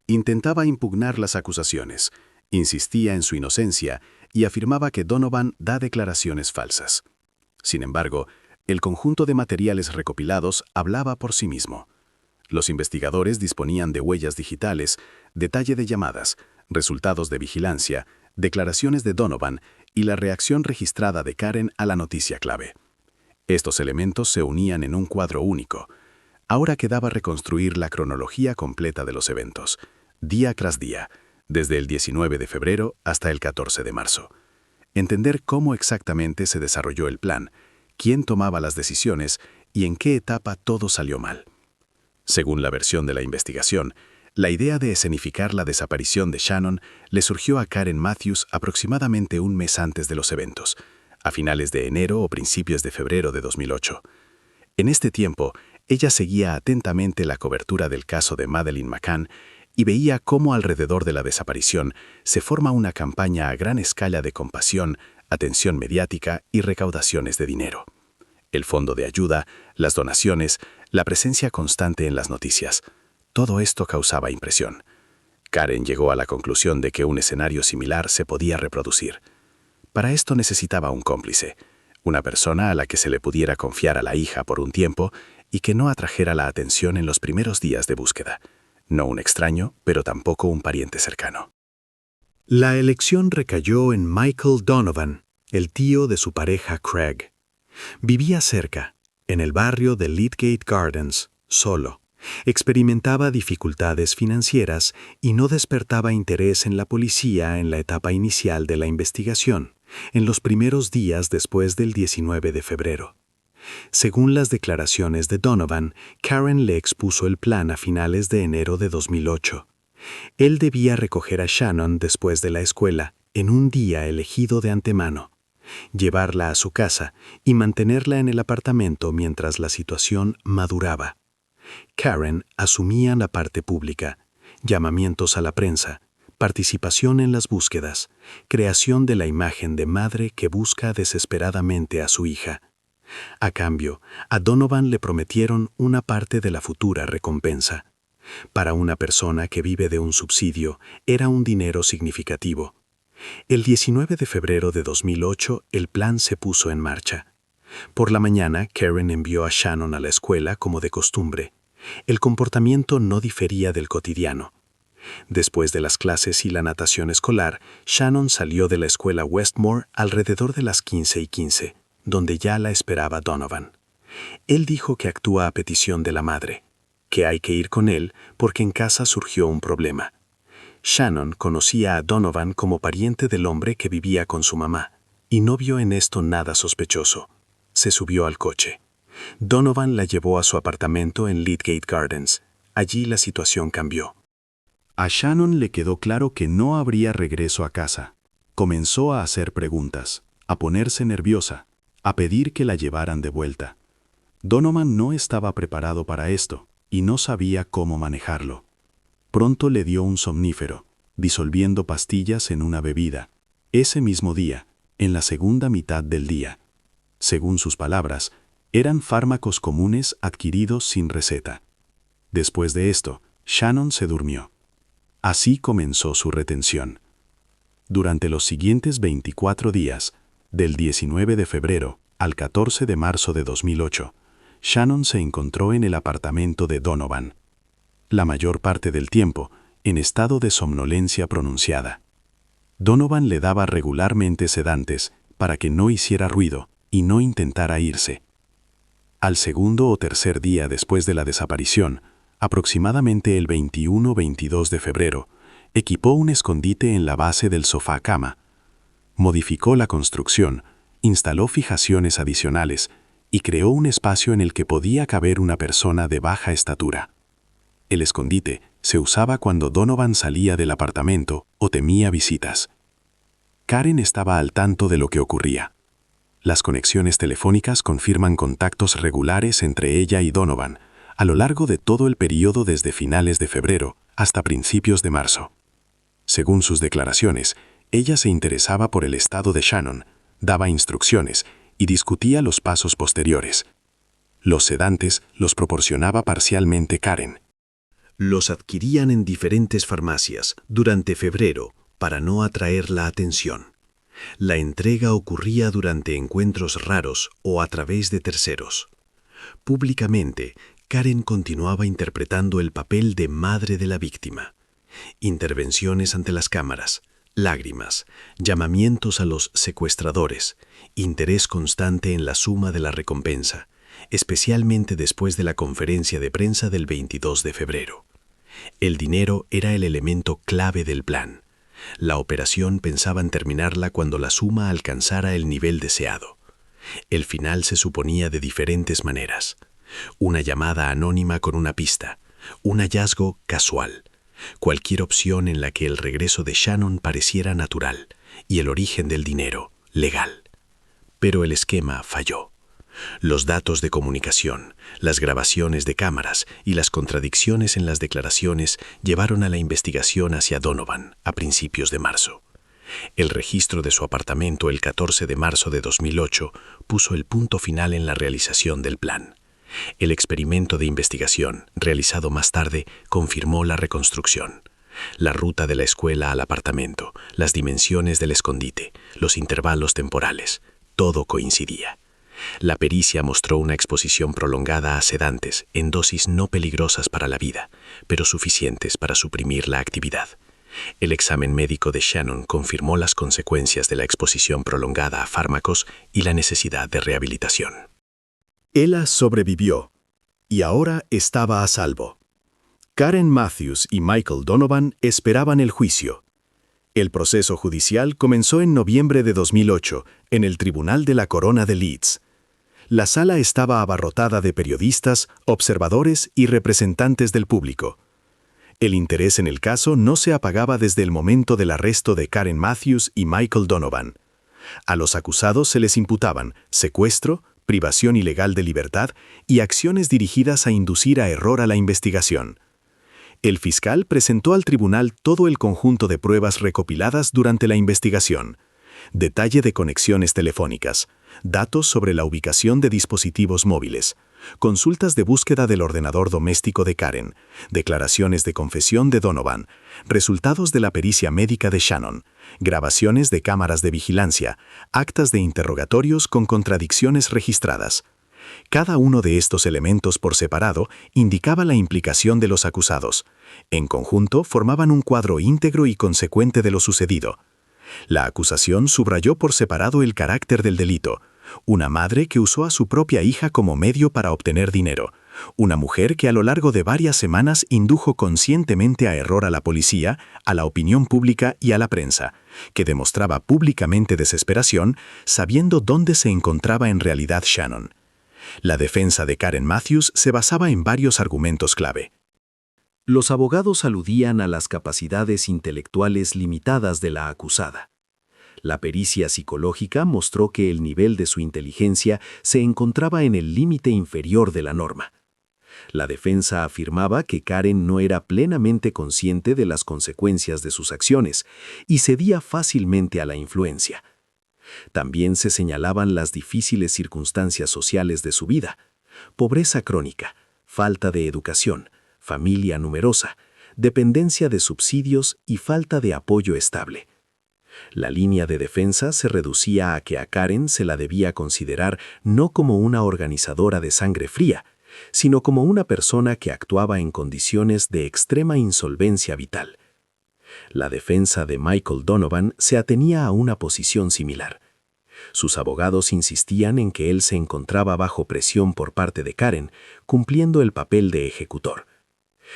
Intentaba impugnar las acusaciones, insistía en su inocencia y afirmaba que Donovan da declaraciones falsas. Sin embargo, el conjunto de materiales recopilados hablaba por sí mismo. Los investigadores disponían de huellas digitales, detalle de llamadas, resultados de vigilancia, declaraciones de Donovan y la reacción registrada de Karen a la noticia clave. Estos elementos se unían en un cuadro único. Ahora quedaba reconstruir la cronología completa de los eventos, día tras día, desde el 19 de febrero hasta el 14 de marzo. Entender cómo exactamente se desarrolló el plan, quién tomaba las decisiones y en qué etapa todo salió mal. Según la versión de la investigación, la idea de escenificar la desaparición de Shannon le surgió a Karen Matthews aproximadamente un mes antes de los eventos, a finales de enero o principios de febrero de 2008. En este tiempo, ella seguía atentamente la cobertura del caso de Madeleine McCann y veía cómo alrededor de la desaparición se forma una campaña a gran escala de compasión, atención mediática y recaudaciones de dinero. El fondo de ayuda, las donaciones, la presencia constante en las noticias. Todo esto causaba impresión. Karen llegó a la conclusión de que un escenario similar se podía reproducir. Para esto necesitaba un cómplice, una persona a la que se le pudiera confiar a la hija por un tiempo y que no atrajera la atención en los primeros días de búsqueda. No un extraño, pero tampoco un pariente cercano. La elección recayó en Michael Donovan, el tío de su pareja Craig. Vivía cerca, en el barrio de Lydgate Gardens, solo. Experimentaba dificultades financieras y no despertaba interés en la policía en la etapa inicial de la investigación, en los primeros días después del 19 de febrero. Según las declaraciones de Donovan, Karen le expuso el plan a finales de enero de 2008. Él debía recoger a Shannon después de la escuela, en un día elegido de antemano, llevarla a su casa y mantenerla en el apartamento mientras la situación maduraba. Karen asumía la parte pública, llamamientos a la prensa, participación en las búsquedas, creación de la imagen de madre que busca desesperadamente a su hija. A cambio, a Donovan le prometieron una parte de la futura recompensa. Para una persona que vive de un subsidio, era un dinero significativo. El 19 de febrero de 2008, el plan se puso en marcha. Por la mañana, Karen envió a Shannon a la escuela como de costumbre. El comportamiento no difería del cotidiano. Después de las clases y la natación escolar, Shannon salió de la escuela Westmore alrededor de las 15:15, donde ya la esperaba Donovan. Él dijo que actúa a petición de la madre, que hay que ir con él porque en casa surgió un problema. Shannon conocía a Donovan como pariente del hombre que vivía con su mamá, y no vio en esto nada sospechoso. Se subió al coche. Donovan la llevó a su apartamento en Lydgate Gardens. Allí la situación cambió. A Shannon le quedó claro que no habría regreso a casa. Comenzó a hacer preguntas, a ponerse nerviosa, a pedir que la llevaran de vuelta. Donovan no estaba preparado para esto y no sabía cómo manejarlo. Pronto le dio un somnífero, disolviendo pastillas en una bebida. Ese mismo día, en la segunda mitad del día. Según sus palabras, eran fármacos comunes adquiridos sin receta. Después de esto, Shannon se durmió. Así comenzó su retención. Durante los siguientes 24 días, del 19 de febrero al 14 de marzo de 2008, Shannon se encontró en el apartamento de Donovan. La mayor parte del tiempo, en estado de somnolencia pronunciada. Donovan le daba regularmente sedantes para que no hiciera ruido y no intentara irse. Al segundo o tercer día después de la desaparición, aproximadamente el 21-22 de febrero, equipó un escondite en la base del sofá-cama. Modificó la construcción, instaló fijaciones adicionales y creó un espacio en el que podía caber una persona de baja estatura. El escondite se usaba cuando Donovan salía del apartamento o temía visitas. Karen estaba al tanto de lo que ocurría. Las conexiones telefónicas confirman contactos regulares entre ella y Donovan a lo largo de todo el período desde finales de febrero hasta principios de marzo. Según sus declaraciones, ella se interesaba por el estado de Shannon, daba instrucciones y discutía los pasos posteriores. Los sedantes los proporcionaba parcialmente Karen. Los adquirían en diferentes farmacias durante febrero para no atraer la atención. La entrega ocurría durante encuentros raros o a través de terceros. Públicamente, Karen continuaba interpretando el papel de madre de la víctima. Intervenciones ante las cámaras, lágrimas, llamamientos a los secuestradores, interés constante en la suma de la recompensa, especialmente después de la conferencia de prensa del 22 de febrero. El dinero era el elemento clave del plan. La operación pensaban terminarla cuando la suma alcanzara el nivel deseado. El final se suponía de diferentes maneras. Una llamada anónima con una pista, un hallazgo casual, cualquier opción en la que el regreso de Shannon pareciera natural y el origen del dinero legal. Pero el esquema falló. Los datos de comunicación, las grabaciones de cámaras y las contradicciones en las declaraciones llevaron a la investigación hacia Donovan a principios de marzo. El registro de su apartamento el 14 de marzo de 2008 puso el punto final en la realización del plan. El experimento de investigación, realizado más tarde, confirmó la reconstrucción. La ruta de la escuela al apartamento, las dimensiones del escondite, los intervalos temporales, todo coincidía. La pericia mostró una exposición prolongada a sedantes en dosis no peligrosas para la vida, pero suficientes para suprimir la actividad. El examen médico de Shannon confirmó las consecuencias de la exposición prolongada a fármacos y la necesidad de rehabilitación. Ella sobrevivió y ahora estaba a salvo. Karen Matthews y Michael Donovan esperaban el juicio. El proceso judicial comenzó en noviembre de 2008 en el Tribunal de la Corona de Leeds. La sala estaba abarrotada de periodistas, observadores y representantes del público. El interés en el caso no se apagaba desde el momento del arresto de Karen Matthews y Michael Donovan. A los acusados se les imputaban secuestro, privación ilegal de libertad y acciones dirigidas a inducir a error a la investigación. El fiscal presentó al tribunal todo el conjunto de pruebas recopiladas durante la investigación. Detalle de conexiones telefónicas, datos sobre la ubicación de dispositivos móviles, consultas de búsqueda del ordenador doméstico de Karen, declaraciones de confesión de Donovan, resultados de la pericia médica de Shannon, grabaciones de cámaras de vigilancia, actas de interrogatorios con contradicciones registradas. Cada uno de estos elementos por separado indicaba la implicación de los acusados. En conjunto formaban un cuadro íntegro y consecuente de lo sucedido. La acusación subrayó por separado el carácter del delito. Una madre que usó a su propia hija como medio para obtener dinero. una mujer que a lo largo de varias semanas indujo conscientemente a error a la policía, a la opinión pública y a la prensa, que demostraba públicamente desesperación sabiendo dónde se encontraba en realidad Shannon. La defensa de Karen Matthews se basaba en varios argumentos clave. Los abogados aludían a las capacidades intelectuales limitadas de la acusada. La pericia psicológica mostró que el nivel de su inteligencia se encontraba en el límite inferior de la norma. La defensa afirmaba que Karen no era plenamente consciente de las consecuencias de sus acciones y cedía fácilmente a la influencia. También se señalaban las difíciles circunstancias sociales de su vida: pobreza crónica, falta de educación, familia numerosa, dependencia de subsidios y falta de apoyo estable. La línea de defensa se reducía a que a Karen se la debía considerar no como una organizadora de sangre fría, sino como una persona que actuaba en condiciones de extrema insolvencia vital. La defensa de Michael Donovan se atenía a una posición similar. Sus abogados insistían en que él se encontraba bajo presión por parte de Karen, cumpliendo el papel de ejecutor.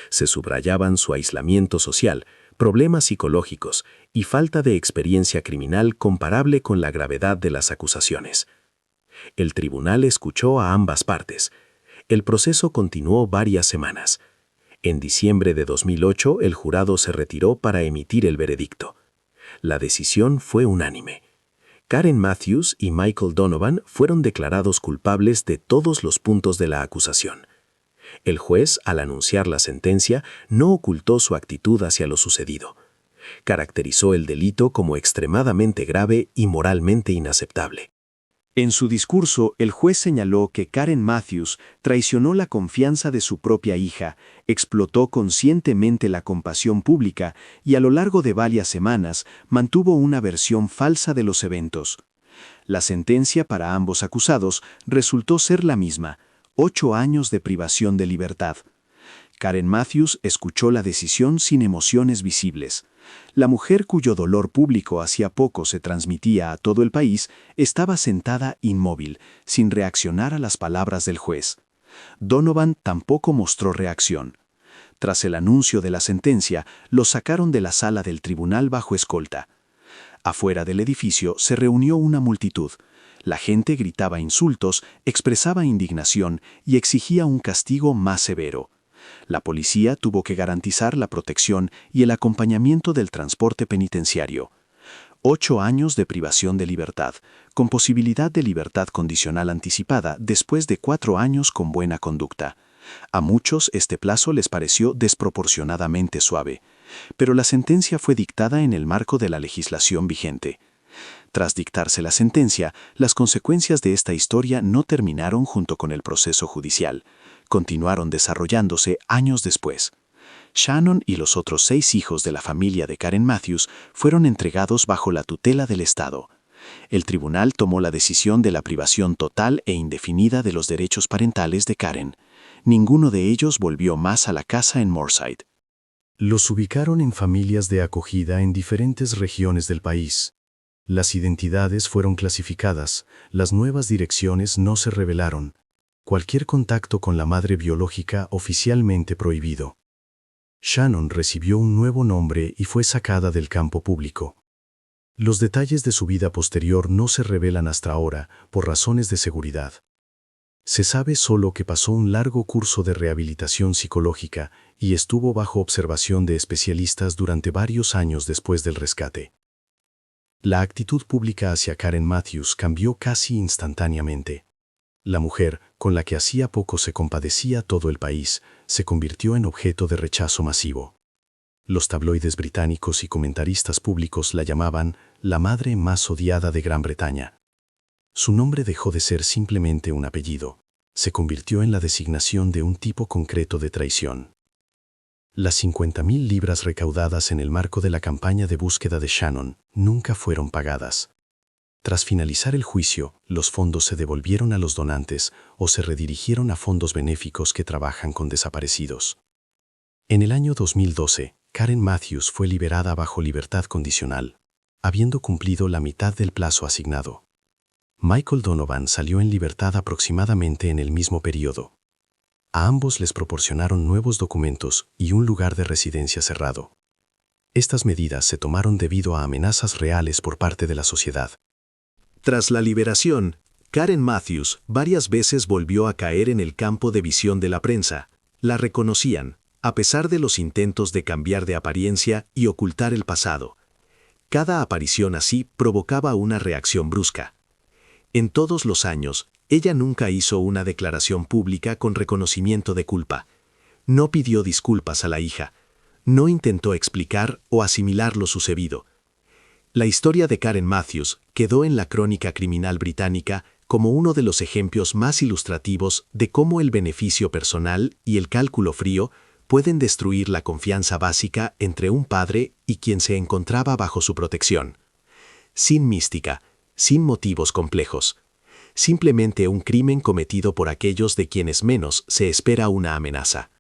Se subrayaban su aislamiento social, problemas psicológicos y falta de experiencia criminal comparable con la gravedad de las acusaciones. El tribunal escuchó a ambas partes. El proceso continuó varias semanas. En diciembre de 2008, el jurado se retiró para emitir el veredicto. La decisión fue unánime. Karen Matthews y Michael Donovan fueron declarados culpables de todos los puntos de la acusación. El juez, al anunciar la sentencia, no ocultó su actitud hacia lo sucedido. Caracterizó el delito como extremadamente grave y moralmente inaceptable. En su discurso, el juez señaló que Karen Matthews traicionó la confianza de su propia hija, explotó conscientemente la compasión pública y a lo largo de varias semanas mantuvo una versión falsa de los eventos. La sentencia para ambos acusados resultó ser la misma: 8 años de privación de libertad. Karen Matthews escuchó la decisión sin emociones visibles. La mujer, cuyo dolor público hacía poco se transmitía a todo el país, estaba sentada inmóvil, sin reaccionar a las palabras del juez. Donovan tampoco mostró reacción. Tras el anuncio de la sentencia, lo sacaron de la sala del tribunal bajo escolta. Afuera del edificio se reunió una multitud. La gente gritaba insultos, expresaba indignación y exigía un castigo más severo. La policía tuvo que garantizar la protección y el acompañamiento del transporte penitenciario. 8 años de privación de libertad, con posibilidad de libertad condicional anticipada después de 4 años con buena conducta. A muchos este plazo les pareció desproporcionadamente suave, pero la sentencia fue dictada en el marco de la legislación vigente. Tras dictarse la sentencia, las consecuencias de esta historia no terminaron junto con el proceso judicial. Continuaron desarrollándose años después. Shannon y los otros 6 hijos de la familia de Karen Matthews fueron entregados bajo la tutela del Estado. El tribunal tomó la decisión de la privación total e indefinida de los derechos parentales de Karen. Ninguno de ellos volvió más a la casa en Moorside. Los ubicaron en familias de acogida en diferentes regiones del país. Las identidades fueron clasificadas, las nuevas direcciones no se revelaron. Cualquier contacto con la madre biológica oficialmente prohibido. Shannon recibió un nuevo nombre y fue sacada del campo público. Los detalles de su vida posterior no se revelan hasta ahora por razones de seguridad. Se sabe solo que pasó un largo curso de rehabilitación psicológica y estuvo bajo observación de especialistas durante varios años después del rescate. La actitud pública hacia Karen Matthews cambió casi instantáneamente. La mujer, con la que hacía poco se compadecía todo el país, se convirtió en objeto de rechazo masivo. Los tabloides británicos y comentaristas públicos la llamaban la madre más odiada de Gran Bretaña. Su nombre dejó de ser simplemente un apellido, se convirtió en la designación de un tipo concreto de traición. Las 50.000 libras recaudadas en el marco de la campaña de búsqueda de Shannon nunca fueron pagadas. Tras finalizar el juicio, los fondos se devolvieron a los donantes o se redirigieron a fondos benéficos que trabajan con desaparecidos. En el año 2012, Karen Matthews fue liberada bajo libertad condicional, habiendo cumplido la mitad del plazo asignado. Michael Donovan salió en libertad aproximadamente en el mismo periodo. A ambos les proporcionaron nuevos documentos y un lugar de residencia cerrado. Estas medidas se tomaron debido a amenazas reales por parte de la sociedad. Tras la liberación, Karen Matthews varias veces volvió a caer en el campo de visión de la prensa. La reconocían, a pesar de los intentos de cambiar de apariencia y ocultar el pasado. Cada aparición así provocaba una reacción brusca. En todos los años, ella nunca hizo una declaración pública con reconocimiento de culpa. No pidió disculpas a la hija. No intentó explicar o asimilar lo sucedido. La historia de Karen Matthews quedó en la crónica criminal británica como uno de los ejemplos más ilustrativos de cómo el beneficio personal y el cálculo frío pueden destruir la confianza básica entre un padre y quien se encontraba bajo su protección. Sin mística, sin motivos complejos. Simplemente un crimen cometido por aquellos de quienes menos se espera una amenaza.